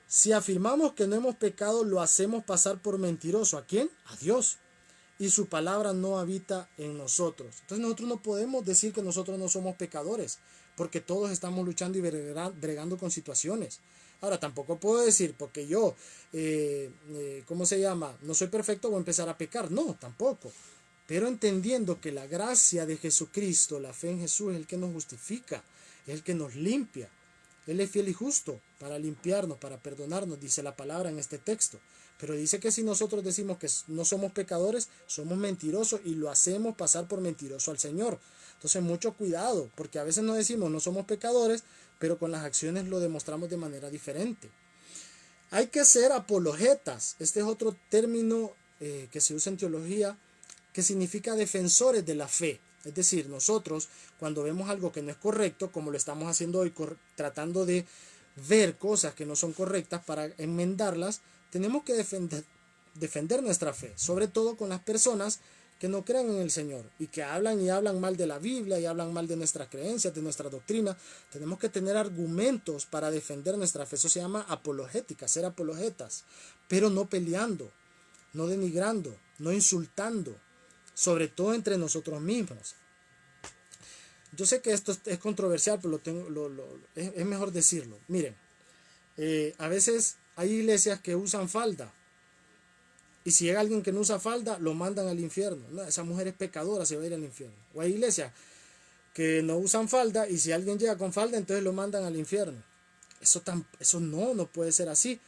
Si afirmamos que no hemos pecado, lo hacemos pasar por mentiroso. ¿A quién? A Dios. Y su palabra no habita en nosotros. Entonces nosotros no podemos decir que nosotros no somos pecadores, porque todos estamos luchando y bregando con situaciones. Ahora, tampoco puedo decir, porque yo, ¿cómo se llama? No soy perfecto, voy a empezar a pecar. No, tampoco. Pero entendiendo que la gracia de Jesucristo, la fe en Jesús, es el que nos justifica, es el que nos limpia. Él es fiel y justo para limpiarnos, para perdonarnos, dice la palabra en este texto. Pero dice que si nosotros decimos que no somos pecadores, somos mentirosos y lo hacemos pasar por mentiroso al Señor. Entonces mucho cuidado, porque a veces nos decimos no somos pecadores, pero con las acciones lo demostramos de manera diferente. Hay que ser apologetas. Este es otro término que se usa en teología, que significa defensores de la fe. Es decir, nosotros cuando vemos algo que no es correcto, como lo estamos haciendo hoy, tratando de ver cosas que no son correctas para enmendarlas, tenemos que defender nuestra fe, sobre todo con las personas que no creen en el Señor y que hablan y hablan mal de la Biblia y hablan mal de nuestras creencias, de nuestra doctrina. Tenemos que tener argumentos para defender nuestra fe. Eso se llama apologética, ser apologetas, pero no peleando, no denigrando, no insultando, sobre todo entre nosotros mismos. Yo sé que esto es controversial, pero es mejor decirlo. Miren, a veces hay iglesias que usan falda, y si llega alguien que no usa falda, lo mandan al infierno. No, esa mujer es pecadora, se va a ir al infierno. O hay iglesias que no usan falda, y si alguien llega con falda, entonces lo mandan al infierno. Eso no puede ser así.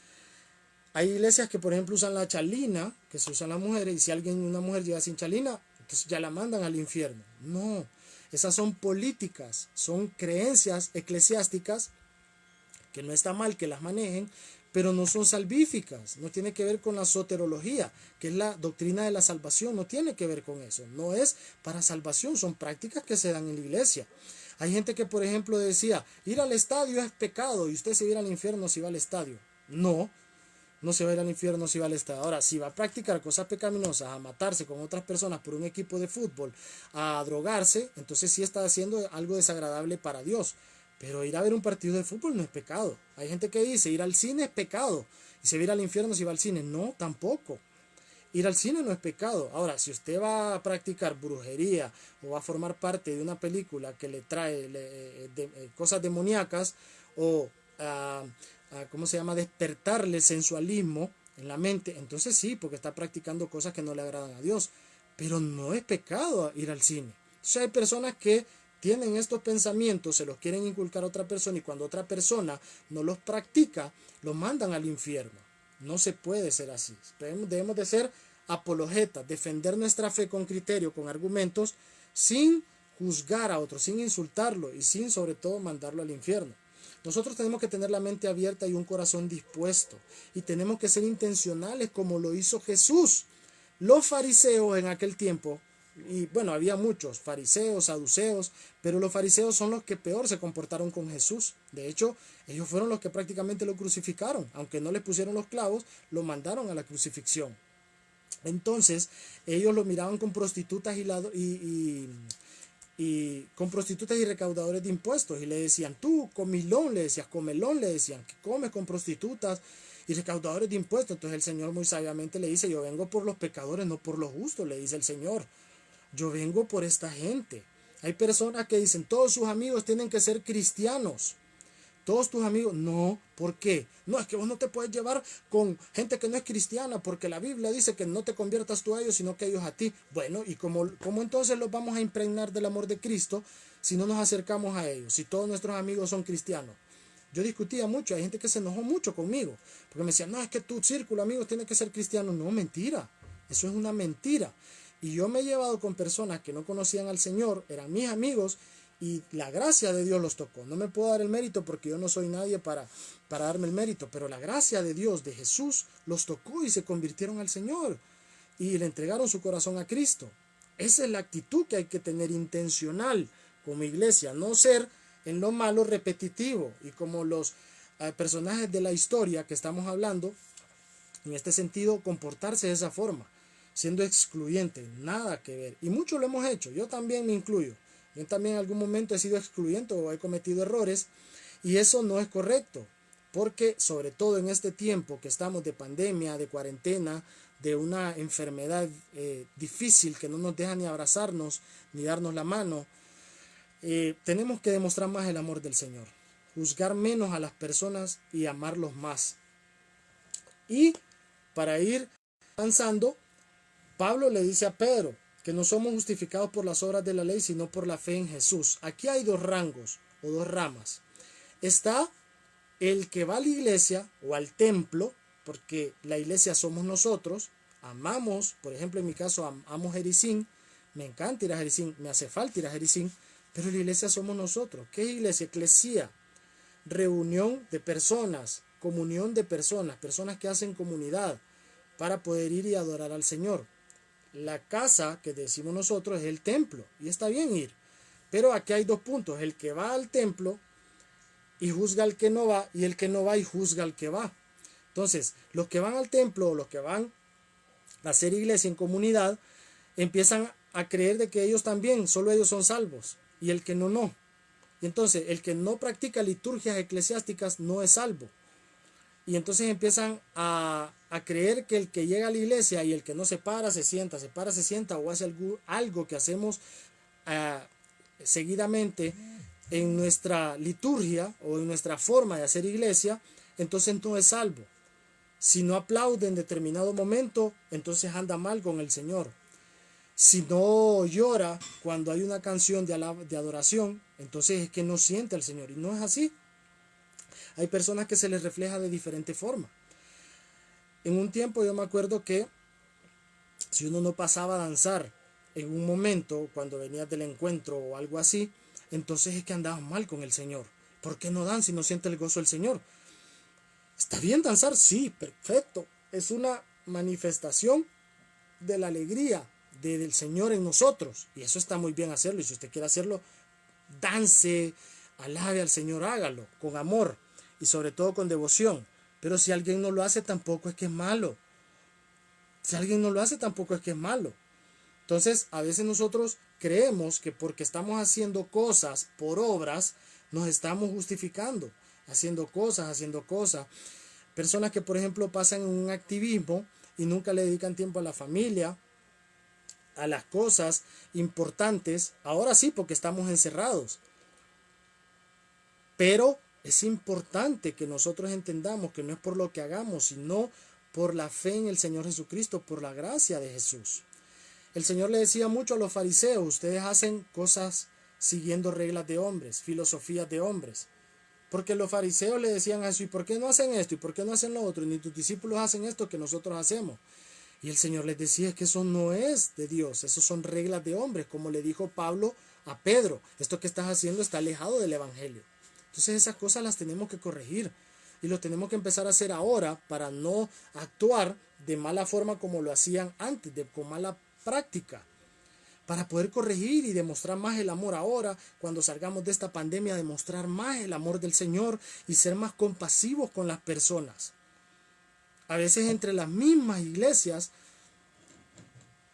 Hay iglesias que, por ejemplo, usan la chalina, que se usan las mujeres, y si una mujer llega sin chalina, entonces ya la mandan al infierno. No, esas son políticas, son creencias eclesiásticas, que no está mal que las manejen, pero no son salvíficas, no tiene que ver con la soterología, que es la doctrina de la salvación, no tiene que ver con eso, no es para salvación, son prácticas que se dan en la iglesia. Hay gente que, por ejemplo, decía, ir al estadio es pecado y usted se va a ir al infierno si va al estadio. No se va a ir al infierno si va al estadio. Ahora, si va a practicar cosas pecaminosas, a matarse con otras personas por un equipo de fútbol, a drogarse, entonces sí está haciendo algo desagradable para Dios. Pero ir a ver un partido de fútbol no es pecado. Hay gente que dice ir al cine es pecado y se va a ir al infierno si va al cine. No, tampoco. Ir al cine no es pecado. Ahora, si usted va a practicar brujería o va a formar parte de una película que le trae cosas demoníacas, o ¿cómo se llama?, despertarle sensualismo en la mente, entonces sí, porque está practicando cosas que no le agradan a Dios. Pero no es pecado ir al cine. Entonces hay personas que tienen estos pensamientos, se los quieren inculcar a otra persona, y cuando otra persona no los practica, los mandan al infierno. No se puede ser así. Debemos de ser apologetas, defender nuestra fe con criterio, con argumentos, sin juzgar a otros, sin insultarlo y sin sobre todo mandarlo al infierno. Nosotros tenemos que tener la mente abierta y un corazón dispuesto, y tenemos que ser intencionales como lo hizo Jesús. Los fariseos en aquel tiempo, y bueno, había muchos fariseos, saduceos, pero los fariseos son los que peor se comportaron con Jesús. De hecho, ellos fueron los que prácticamente lo crucificaron. Aunque no le pusieron los clavos, lo mandaron a la crucifixión. Entonces, ellos lo miraban con prostitutas y con prostitutas y recaudadores de impuestos, y le decían: tú, comilón, le decías, comelón, le decían, que comes con prostitutas y recaudadores de impuestos. Entonces el Señor muy sabiamente le dice: yo vengo por los pecadores, no por los justos, le dice el Señor. Yo vengo por esta gente. Hay personas que dicen: todos sus amigos tienen que ser cristianos. Todos tus amigos, no, ¿por qué? No, es que vos no te puedes llevar con gente que no es cristiana, porque la Biblia dice que no te conviertas tú a ellos, sino que ellos a ti. Bueno, ¿y cómo entonces los vamos a impregnar del amor de Cristo si no nos acercamos a ellos, si todos nuestros amigos son cristianos? Yo discutía mucho, hay gente que se enojó mucho conmigo, porque me decía: no, es que tu círculo de amigos tiene que ser cristiano. No, mentira, eso es una mentira. Y yo me he llevado con personas que no conocían al Señor, eran mis amigos, y la gracia de Dios los tocó. No me puedo dar el mérito porque yo no soy nadie para darme el mérito, pero la gracia de Dios, de Jesús, los tocó y se convirtieron al Señor y le entregaron su corazón a Cristo. Esa es la actitud que hay que tener intencional como iglesia, no ser en lo malo repetitivo y como los personajes de la historia que estamos hablando. En este sentido, comportarse de esa forma, siendo excluyente, nada que ver. Y mucho lo hemos hecho, yo también me incluyo. Yo también en algún momento he sido excluyente o he cometido errores, y eso no es correcto, porque sobre todo en este tiempo que estamos de pandemia, de cuarentena, de una enfermedad difícil que no nos deja ni abrazarnos ni darnos la mano, tenemos que demostrar más el amor del Señor, juzgar menos a las personas y amarlos más. Y para ir avanzando, Pablo le dice a Pedro que no somos justificados por las obras de la ley, sino por la fe en Jesús. Aquí hay dos rangos o dos ramas. Está el que va a la iglesia o al templo, porque la iglesia somos nosotros, amamos, por ejemplo en mi caso amo Jericín, me encanta ir a Jericín, me hace falta ir a Jericín, pero la iglesia somos nosotros. ¿Qué es iglesia? Eclesía, reunión de personas, comunión de personas, personas que hacen comunidad para poder ir y adorar al Señor. La casa que decimos nosotros es el templo, y está bien ir, pero aquí hay dos puntos: el que va al templo y juzga al que no va, y el que no va y juzga al que va. Entonces, los que van al templo o los que van a hacer iglesia en comunidad empiezan a creer de que ellos también, solo ellos son salvos, y el que no, no. Y entonces el que no practica liturgias eclesiásticas no es salvo. Y entonces empiezan a creer que el que llega a la iglesia y el que no se para, se sienta, o hace algo que hacemos seguidamente en nuestra liturgia o en nuestra forma de hacer iglesia, entonces no es salvo. Si no aplaude en determinado momento, entonces anda mal con el Señor. Si no llora cuando hay una canción de adoración, entonces es que no siente al Señor. Y no es así. Hay personas que se les refleja de diferente forma. En un tiempo yo me acuerdo que si uno no pasaba a danzar en un momento, cuando venías del encuentro o algo así, entonces es que andabas mal con el Señor. ¿Por qué no danzas si no sientes el gozo del Señor? ¿Está bien danzar? Sí, perfecto. Es una manifestación de la alegría del Señor en nosotros. Y eso está muy bien hacerlo. Y si usted quiere hacerlo, dance, alabe al Señor, hágalo con amor y sobre todo con devoción. Pero si alguien no lo hace, tampoco es que es malo. Si alguien no lo hace, tampoco es que es malo. Entonces, a veces nosotros creemos que porque estamos haciendo cosas por obras, nos estamos justificando, haciendo cosas. Personas que, por ejemplo, pasan en un activismo y nunca le dedican tiempo a la familia, a las cosas importantes. Ahora sí, porque estamos encerrados. Pero Es importante que nosotros entendamos que no es por lo que hagamos, sino por la fe en el Señor Jesucristo, por la gracia de Jesús. El Señor le decía mucho a los fariseos: ustedes hacen cosas siguiendo reglas de hombres, filosofías de hombres. Porque los fariseos le decían a Jesús: ¿y por qué no hacen esto? ¿Y por qué no hacen lo otro? Y ni tus discípulos hacen esto que nosotros hacemos. Y el Señor les decía: es que eso no es de Dios, eso son reglas de hombres, como le dijo Pablo a Pedro: esto que estás haciendo está alejado del Evangelio. Entonces esas cosas las tenemos que corregir y lo tenemos que empezar a hacer ahora para no actuar de mala forma como lo hacían antes, con mala práctica, para poder corregir y demostrar más el amor ahora, cuando salgamos de esta pandemia, demostrar más el amor del Señor y ser más compasivos con las personas. A veces entre las mismas iglesias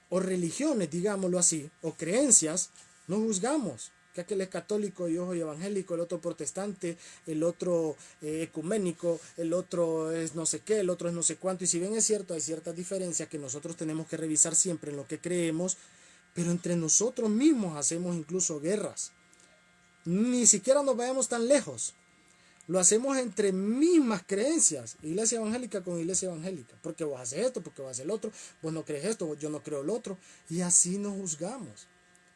o religiones, digámoslo así, o creencias, no juzgamos. Que aquel es católico y yo soy evangélico, el otro protestante, el otro ecuménico, el otro es no sé qué, el otro es no sé cuánto. Y si bien es cierto, hay ciertas diferencias que nosotros tenemos que revisar siempre en lo que creemos, pero entre nosotros mismos hacemos incluso guerras. Ni siquiera nos vayamos tan lejos. Lo hacemos entre mismas creencias, iglesia evangélica con iglesia evangélica. Porque vos haces esto, porque vos haces el otro, vos no crees esto, yo no creo el otro. Y así nos juzgamos.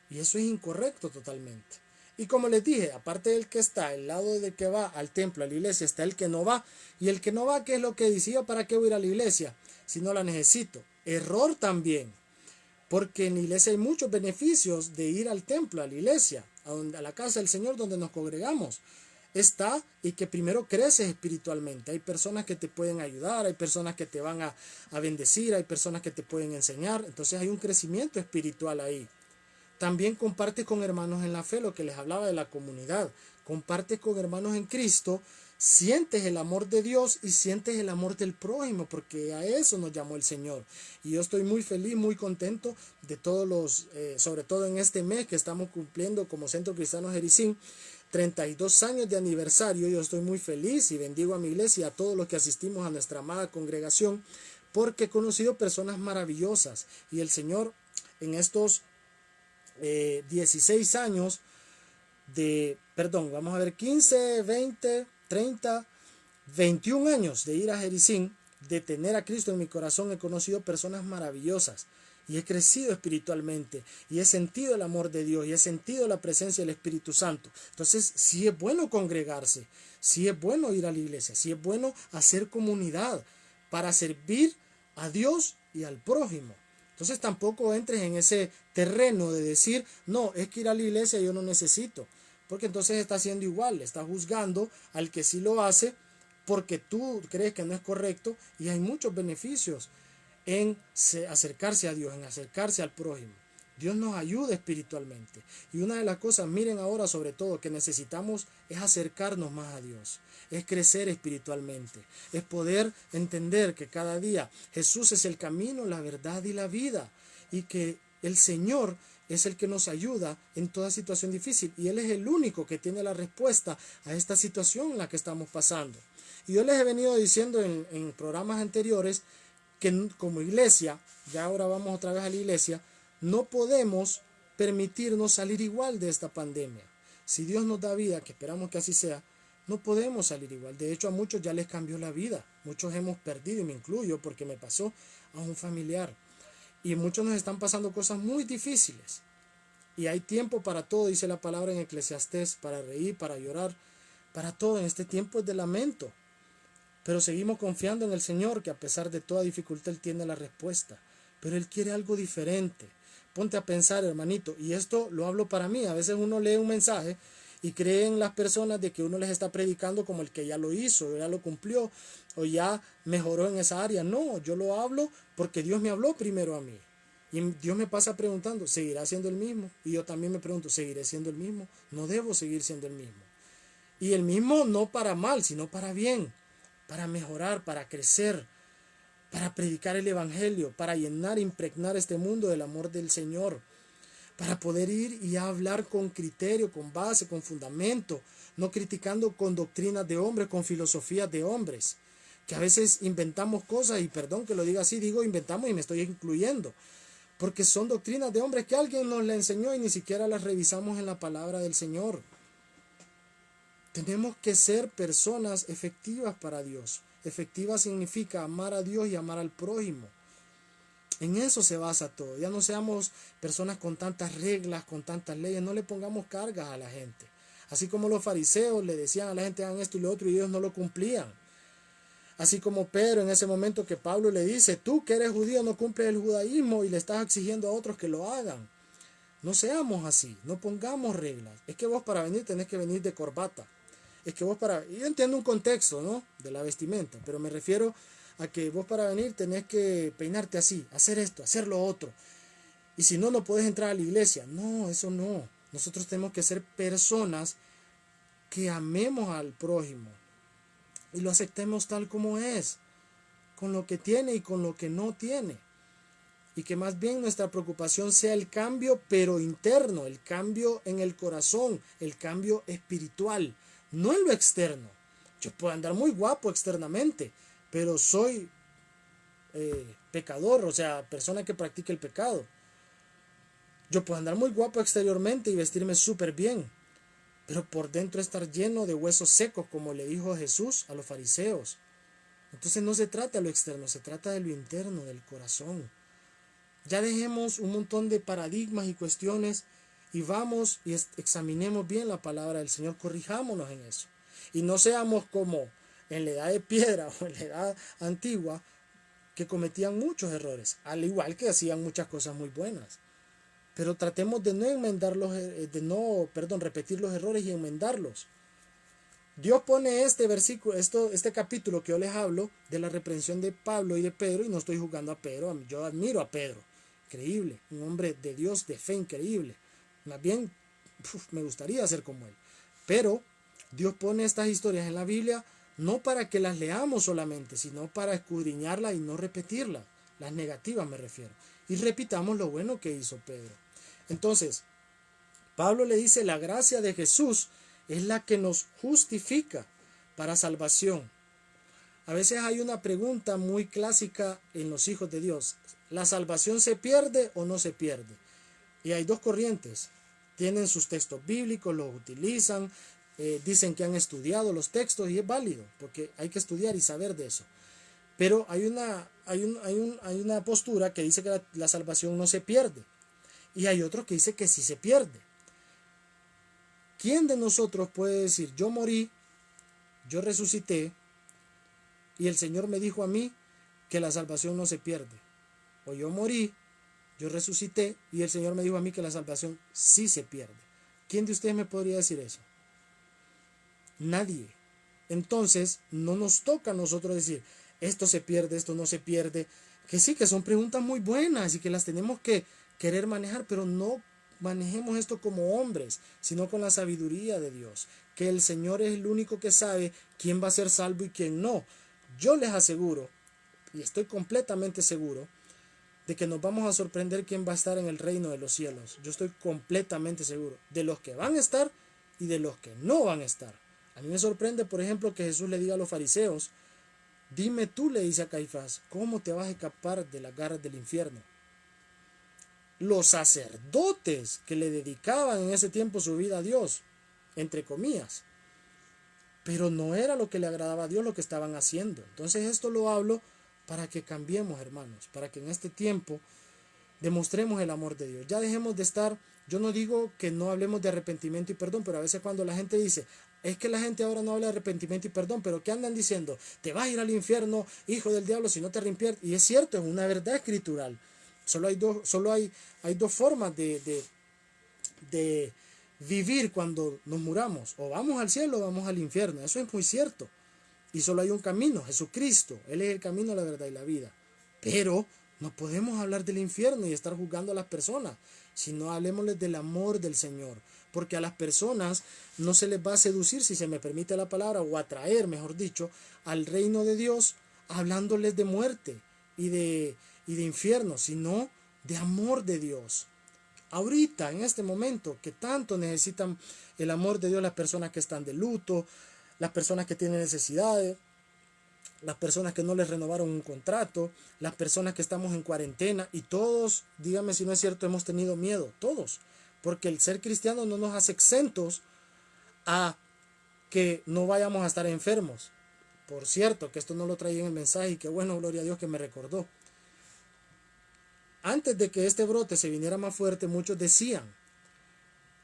Y eso es incorrecto totalmente. Y como les dije, aparte del que está al lado del que va al templo, a la iglesia, está el que no va. Y el que no va, ¿qué es lo que decía? ¿Para qué voy a ir a la iglesia si no la necesito? Error también. Porque en la iglesia hay muchos beneficios de ir al templo, a la iglesia, a la casa del Señor donde nos congregamos. Está y que primero creces espiritualmente. Hay personas que te pueden ayudar, hay personas que te van a bendecir, hay personas que te pueden enseñar. Entonces hay un crecimiento espiritual ahí. También comparte con hermanos en la fe, lo que les hablaba de la comunidad. Comparte con hermanos en Cristo, sientes el amor de Dios y sientes el amor del prójimo, porque a eso nos llamó el Señor. Y yo estoy muy feliz, muy contento de todos los, sobre todo en este mes que estamos cumpliendo como Centro Cristiano Jericín, 32 años de aniversario. Yo estoy muy feliz y bendigo a mi iglesia y a todos los que asistimos a nuestra amada congregación, porque he conocido personas maravillosas y el Señor en estos 16 años vamos a ver, 15, 20, 30, 21 años de ir a Jericín, de tener a Cristo en mi corazón, he conocido personas maravillosas y he crecido espiritualmente y he sentido el amor de Dios y he sentido la presencia del Espíritu Santo. Entonces sí es bueno congregarse, sí es bueno ir a la iglesia, sí es bueno hacer comunidad para servir a Dios y al prójimo. Entonces tampoco entres en ese terreno de decir: no, es que ir a la iglesia yo no necesito. Porque entonces estás haciendo igual, estás juzgando al que sí lo hace porque tú crees que no es correcto. Y hay muchos beneficios en acercarse a Dios, en acercarse al prójimo. Dios nos ayuda espiritualmente. Y una de las cosas, miren ahora sobre todo, que necesitamos es acercarnos más a Dios. Es crecer espiritualmente. Es poder entender que cada día Jesús es el camino, la verdad y la vida. Y que el Señor es el que nos ayuda en toda situación difícil. Y Él es el único que tiene la respuesta a esta situación en la que estamos pasando. Y yo les he venido diciendo en programas anteriores que como iglesia, ya ahora vamos otra vez a la iglesia, no podemos permitirnos salir igual de esta pandemia. Si Dios nos da vida, que esperamos que así sea, no podemos salir igual. De hecho, a muchos ya les cambió la vida. Muchos hemos perdido, y me incluyo porque me pasó a un familiar. Y muchos nos están pasando cosas muy difíciles. Y hay tiempo para todo, dice la palabra en Eclesiastés, para reír, para llorar, para todo. En este tiempo es de lamento. Pero seguimos confiando en el Señor, que a pesar de toda dificultad Él tiene la respuesta. Pero Él quiere algo diferente. Ponte a pensar, hermanito, y esto lo hablo para mí. A veces uno lee un mensaje y cree en las personas de que uno les está predicando como el que ya lo hizo, ya lo cumplió o ya mejoró en esa área. No, yo lo hablo porque Dios me habló primero a mí. Y Dios me pasa preguntando: ¿seguirá siendo el mismo? Y yo también me pregunto: ¿seguiré siendo el mismo? No debo seguir siendo el mismo. Y el mismo no para mal, sino para bien, para mejorar, para crecer, para predicar el Evangelio, para llenar, impregnar este mundo del amor del Señor, para poder ir y hablar con criterio, con base, con fundamento, no criticando con doctrinas de hombres, con filosofías de hombres, que a veces inventamos cosas, y perdón que lo diga así, digo inventamos y me estoy incluyendo, porque son doctrinas de hombres que alguien nos la enseñó y ni siquiera las revisamos en la palabra del Señor. Tenemos que ser personas efectivas para Dios. Efectiva significa amar a Dios y amar al prójimo. En eso se basa todo. Ya no seamos personas con tantas reglas, con tantas leyes. No le pongamos cargas a la gente. Así como los fariseos le decían a la gente hagan esto y lo otro y ellos no lo cumplían. Así como Pedro en ese momento que Pablo le dice, tú que eres judío no cumples el judaísmo y le estás exigiendo a otros que lo hagan. No seamos así, no pongamos reglas. Es que vos para venir tenés que venir de corbata. Es que vos para... Yo entiendo un contexto, ¿no? De la vestimenta, pero me refiero a que vos para venir tenés que peinarte así, hacer esto, hacer lo otro. Y si no, no podés entrar a la iglesia. No, eso no. Nosotros tenemos que ser personas que amemos al prójimo y lo aceptemos tal como es, con lo que tiene y con lo que no tiene. Y que más bien nuestra preocupación sea el cambio, pero interno, el cambio en el corazón, el cambio espiritual, no en lo externo. Yo puedo andar muy guapo externamente, pero soy pecador, o sea, persona que practica el pecado. Yo puedo andar muy guapo exteriormente y vestirme súper bien, pero por dentro estar lleno de huesos secos, como le dijo Jesús a los fariseos. Entonces no se trata de lo externo, se trata de lo interno, del corazón. Ya dejemos un montón de paradigmas y cuestiones y vamos y examinemos bien la palabra del Señor, corrijámonos en eso. Y no seamos como en la edad de piedra o en la edad antigua, que cometían muchos errores, al igual que hacían muchas cosas muy buenas. Pero tratemos de no repetir los errores y enmendarlos. Dios pone este versículo, este capítulo que yo les hablo de la reprensión de Pablo y de Pedro, y no estoy juzgando a Pedro, yo admiro a Pedro, increíble, un hombre de Dios, de fe increíble. Más bien, me gustaría ser como él. Pero Dios pone estas historias en la Biblia no para que las leamos solamente, sino para escudriñarlas y no repetirlas, las negativas me refiero. Y repitamos lo bueno que hizo Pedro. Entonces, Pablo le dice, la gracia de Jesús es la que nos justifica para salvación. A veces hay una pregunta muy clásica en los hijos de Dios. ¿La salvación se pierde o no se pierde? Y hay dos corrientes. Tienen sus textos bíblicos, los utilizan, dicen que han estudiado los textos y es válido, porque hay que estudiar y saber de eso. Pero hay una postura que dice que la salvación no se pierde. Y hay otro que dice que sí se pierde. ¿Quién de nosotros puede decir, yo morí, yo resucité, y el Señor me dijo a mí que la salvación no se pierde? O yo morí, yo resucité, y el Señor me dijo a mí que la salvación sí se pierde. ¿Quién de ustedes me podría decir eso? Nadie. Entonces, no nos toca a nosotros decir, esto se pierde, esto no se pierde. Que sí, que son preguntas muy buenas y que las tenemos que querer manejar, pero no manejemos esto como hombres, sino con la sabiduría de Dios, que el Señor es el único que sabe quién va a ser salvo y quién no. Yo les aseguro, y estoy completamente seguro, de que nos vamos a sorprender quién va a estar en el reino de los cielos. Yo estoy completamente seguro de los que van a estar y de los que no van a estar. A mí me sorprende, por ejemplo, que Jesús le diga a los fariseos, dime tú, le dice a Caifás, ¿cómo te vas a escapar de las garras del infierno? Los sacerdotes que le dedicaban en ese tiempo su vida a Dios, entre comillas, pero no era lo que le agradaba a Dios lo que estaban haciendo. Entonces esto lo hablo para que cambiemos, hermanos, para que en este tiempo demostremos el amor de Dios. Ya dejemos de estar, yo no digo que no hablemos de arrepentimiento y perdón, pero a veces cuando la gente dice, es que la gente ahora no habla de arrepentimiento y perdón, pero ¿qué andan diciendo? Te vas a ir al infierno, hijo del diablo, si no te arrepientes. Y es cierto, es una verdad escritural. Solo hay dos formas de vivir cuando nos muramos. O vamos al cielo o vamos al infierno. Eso es muy cierto. Y solo hay un camino, Jesucristo. Él es el camino, la verdad y la vida. Pero no podemos hablar del infierno y estar juzgando a las personas, sino hablemosles del amor del Señor. Porque a las personas no se les va a seducir, si se me permite la palabra, o atraer, mejor dicho, al reino de Dios, hablándoles de muerte y de infierno, sino de amor de Dios. Ahorita, en este momento, que tanto necesitan el amor de Dios las personas que están de luto, las personas que tienen necesidades, las personas que no les renovaron un contrato, las personas que estamos en cuarentena, y todos, dígame si no es cierto, hemos tenido miedo, todos, porque el ser cristiano no nos hace exentos a que no vayamos a estar enfermos. Por cierto, que esto no lo traía en el mensaje y que bueno, gloria a Dios que me recordó. Antes de que este brote se viniera más fuerte, muchos decían,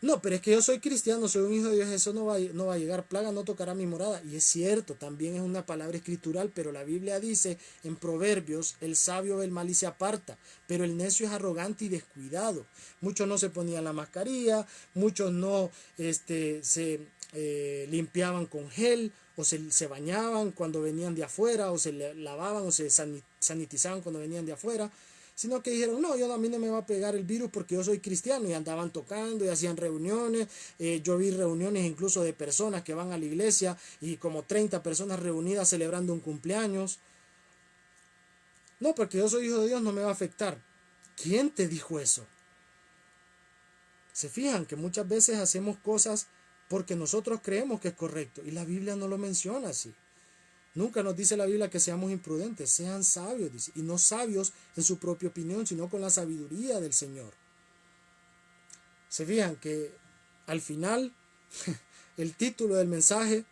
no, pero es que yo soy cristiano, soy un hijo de Dios, eso no va a llegar, plaga no tocará mi morada. Y es cierto, también es una palabra escritural, pero la Biblia dice en Proverbios, el sabio del mal y se aparta, pero el necio es arrogante y descuidado. Muchos no se ponían la mascarilla, muchos no se limpiaban con gel, o se bañaban cuando venían de afuera, o se lavaban o se sanitizaban cuando venían de afuera, sino que dijeron, no, a mí no me va a pegar el virus porque yo soy cristiano, y andaban tocando y hacían reuniones. Yo vi reuniones incluso de personas que van a la iglesia y como 30 personas reunidas celebrando un cumpleaños. No, porque yo soy hijo de Dios, no me va a afectar. ¿Quién te dijo eso? Se fijan que muchas veces hacemos cosas porque nosotros creemos que es correcto y la Biblia no lo menciona así. Nunca nos dice la Biblia que seamos imprudentes, sean sabios, dice, y no sabios en su propia opinión, sino con la sabiduría del Señor. Se fijan que al final el título del mensaje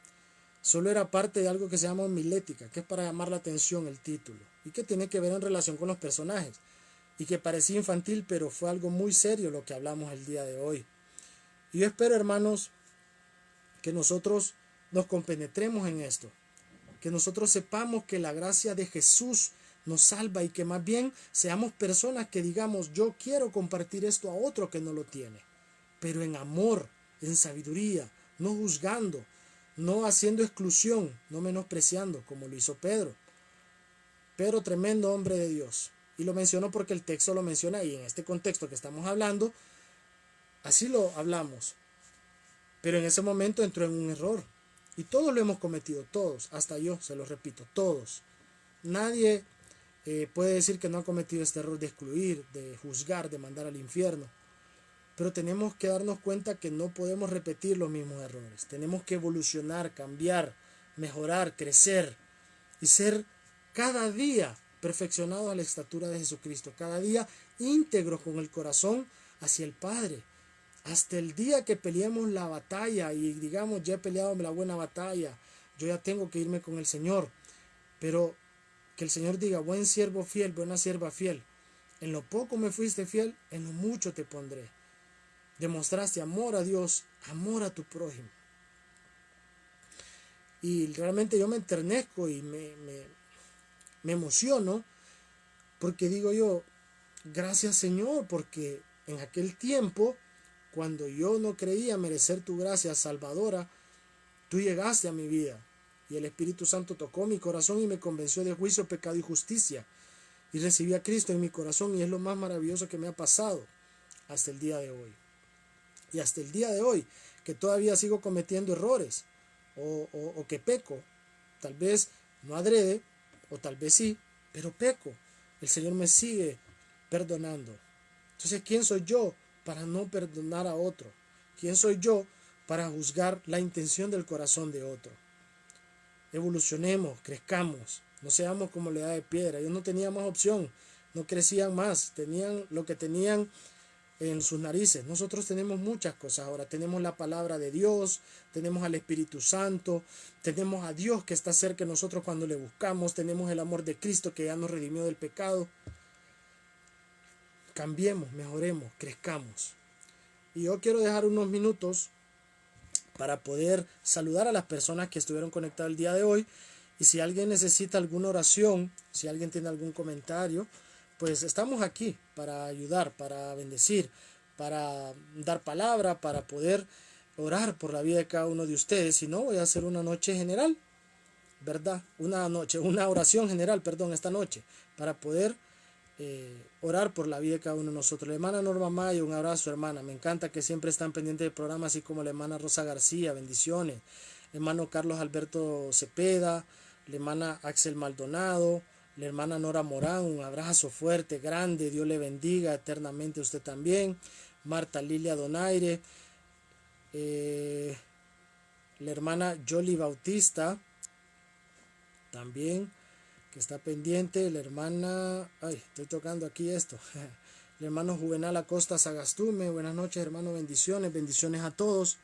solo era parte de algo que se llama homilética, que es para llamar la atención el título, y que tiene que ver en relación con los personajes, y que parecía infantil, pero fue algo muy serio lo que hablamos el día de hoy. Y yo espero, hermanos, que nosotros nos compenetremos en esto, que nosotros sepamos que la gracia de Jesús nos salva y que más bien seamos personas que digamos, yo quiero compartir esto a otro que no lo tiene, pero en amor, en sabiduría, no juzgando, no haciendo exclusión, no menospreciando como lo hizo Pedro. Pedro, tremendo hombre de Dios, y lo menciono porque el texto lo menciona y en este contexto que estamos hablando, así lo hablamos, pero en ese momento entró en un error. Y todos lo hemos cometido, todos, hasta yo, se lo repito, todos. Nadie puede decir que no ha cometido este error de excluir, de juzgar, de mandar al infierno. Pero tenemos que darnos cuenta que no podemos repetir los mismos errores. Tenemos que evolucionar, cambiar, mejorar, crecer y ser cada día perfeccionados a la estatura de Jesucristo. Cada día íntegros con el corazón hacia el Padre. Hasta el día que peleemos la batalla y digamos, ya he peleado la buena batalla, yo ya tengo que irme con el Señor. Pero que el Señor diga, buen siervo fiel, buena sierva fiel. En lo poco me fuiste fiel, en lo mucho te pondré. Demostraste amor a Dios, amor a tu prójimo. Y realmente yo me enternezco y me emociono porque digo yo, gracias Señor, porque en aquel tiempo, cuando yo no creía merecer tu gracia salvadora, tú llegaste a mi vida y el Espíritu Santo tocó mi corazón y me convenció de juicio, pecado y justicia. Y recibí a Cristo en mi corazón y es lo más maravilloso que me ha pasado hasta el día de hoy. Y hasta el día de hoy, que todavía sigo cometiendo errores o que peco, tal vez no adrede o tal vez sí, pero peco. El Señor me sigue perdonando. Entonces, ¿quién soy yo para no perdonar a otro? ¿Quién soy yo para juzgar la intención del corazón de otro? Evolucionemos, crezcamos, no seamos como la edad de piedra. Ellos no tenían más opción, no crecían más, tenían lo que tenían en sus narices. Nosotros tenemos muchas cosas ahora. Tenemos la palabra de Dios, tenemos al Espíritu Santo, tenemos a Dios que está cerca de nosotros cuando le buscamos, tenemos el amor de Cristo que ya nos redimió del pecado. Cambiemos, mejoremos, crezcamos. Y yo quiero dejar unos minutos para poder saludar a las personas que estuvieron conectadas el día de hoy. Y si alguien necesita alguna oración, si alguien tiene algún comentario, pues estamos aquí para ayudar, para bendecir, para dar palabra, para poder orar por la vida de cada uno de ustedes. Si no, voy a hacer una noche general, ¿verdad? Una oración general, perdón, esta noche, para poder orar por la vida de cada uno de nosotros. La hermana Norma Maya, un abrazo, hermana. Me encanta que siempre están pendientes del programa, así como la hermana Rosa García, bendiciones. El hermano Carlos Alberto Cepeda, la hermana Axel Maldonado, la hermana Nora Morán, un abrazo fuerte, grande. Dios le bendiga eternamente a usted también. Marta Lilia Donaire, la hermana Jolie Bautista, también, que está pendiente. La hermana, estoy tocando aquí esto. El hermano Juvenal Acosta Sagastume, buenas noches hermano, bendiciones a todos.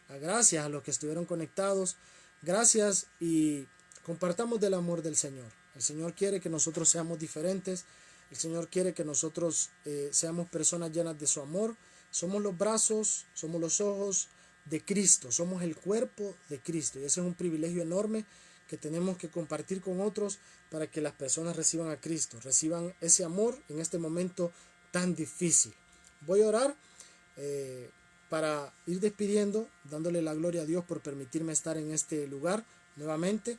Gracias a los que estuvieron conectados. Gracias y compartamos del amor del Señor. El Señor quiere que nosotros seamos diferentes. El Señor quiere que nosotros seamos personas llenas de su amor. Somos los brazos, somos los ojos de Cristo. Somos el cuerpo de Cristo. Y ese es un privilegio enorme que tenemos que compartir con otros para que las personas reciban a Cristo. Reciban ese amor en este momento tan difícil. Voy a orar para ir despidiendo, dándole la gloria a Dios por permitirme estar en este lugar nuevamente.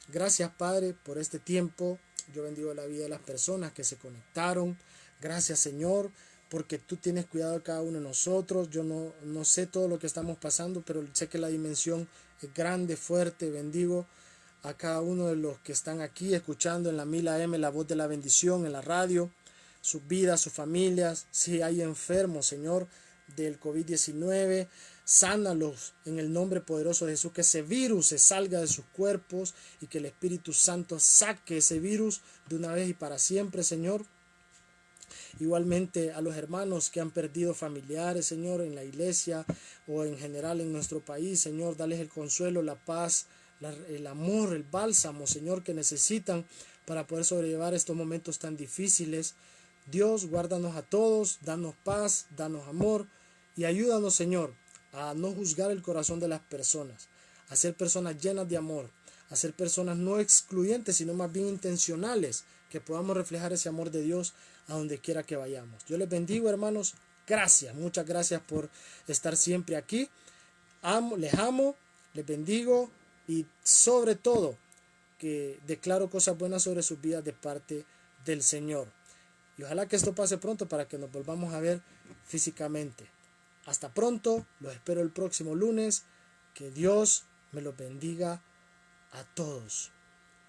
Gracias, Padre, por este tiempo. Yo bendigo la vida de las personas que se conectaron. Gracias, Señor, porque tú tienes cuidado de cada uno de nosotros. Yo no sé todo lo que estamos pasando, pero sé que la dimensión es grande, fuerte. Bendigo a cada uno de los que están aquí escuchando en la 1000 AM la voz de la bendición, en la radio, sus vidas, sus familias. Si hay enfermos, Señor, del COVID-19, sánalos en el nombre poderoso de Jesús, que ese virus se salga de sus cuerpos y que el Espíritu Santo saque ese virus de una vez y para siempre, Señor. Igualmente a los hermanos que han perdido familiares, Señor, en la iglesia o en general en nuestro país, Señor, dales el consuelo, la paz, el amor, el bálsamo, Señor, que necesitan para poder sobrellevar estos momentos tan difíciles. Dios, guárdanos a todos, danos paz, danos amor y ayúdanos, Señor, a no juzgar el corazón de las personas, a ser personas llenas de amor, a ser personas no excluyentes, sino más bien intencionales, que podamos reflejar ese amor de Dios a donde quiera que vayamos. Yo les bendigo, hermanos. Gracias, muchas gracias por estar siempre aquí. Les amo, les bendigo y sobre todo que declaro cosas buenas sobre sus vidas de parte del Señor. Y ojalá que esto pase pronto para que nos volvamos a ver físicamente. Hasta pronto, los espero el próximo lunes. Que Dios me los bendiga a todos.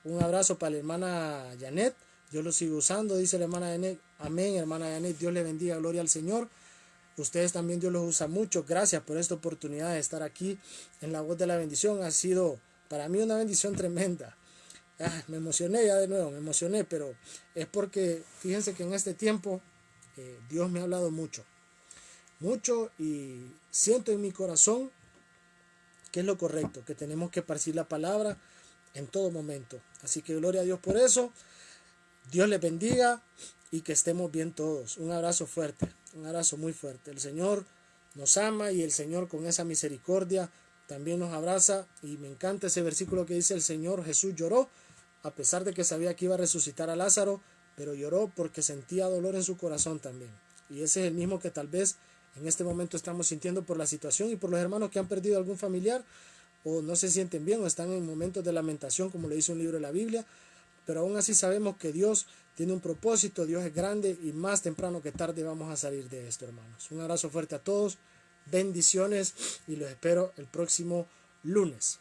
Un abrazo para la hermana Janet. Dios lo sigue usando, dice la hermana Janet. Amén, hermana Janet. Dios le bendiga, gloria al Señor. Ustedes también Dios los usa mucho. Gracias por esta oportunidad de estar aquí en la voz de la bendición. Ha sido para mí una bendición tremenda. Me emocioné ya de nuevo, me emocioné, pero es porque fíjense que en este tiempo Dios me ha hablado mucho y siento en mi corazón que es lo correcto, que tenemos que esparcir la palabra en todo momento. Así que gloria a Dios por eso. Dios les bendiga y que estemos bien todos. Un abrazo fuerte, un abrazo muy fuerte. El Señor nos ama y el Señor con esa misericordia también nos abraza. Y me encanta ese versículo que dice: el Señor Jesús lloró a pesar de que sabía que iba a resucitar a Lázaro, pero lloró porque sentía dolor en su corazón también. Y ese es el mismo que tal vez en este momento estamos sintiendo por la situación y por los hermanos que han perdido algún familiar o no se sienten bien o están en momentos de lamentación, como le dice un libro de la Biblia. Pero aún así sabemos que Dios tiene un propósito, Dios es grande y más temprano que tarde vamos a salir de esto, hermanos. Un abrazo fuerte a todos, bendiciones y los espero el próximo lunes.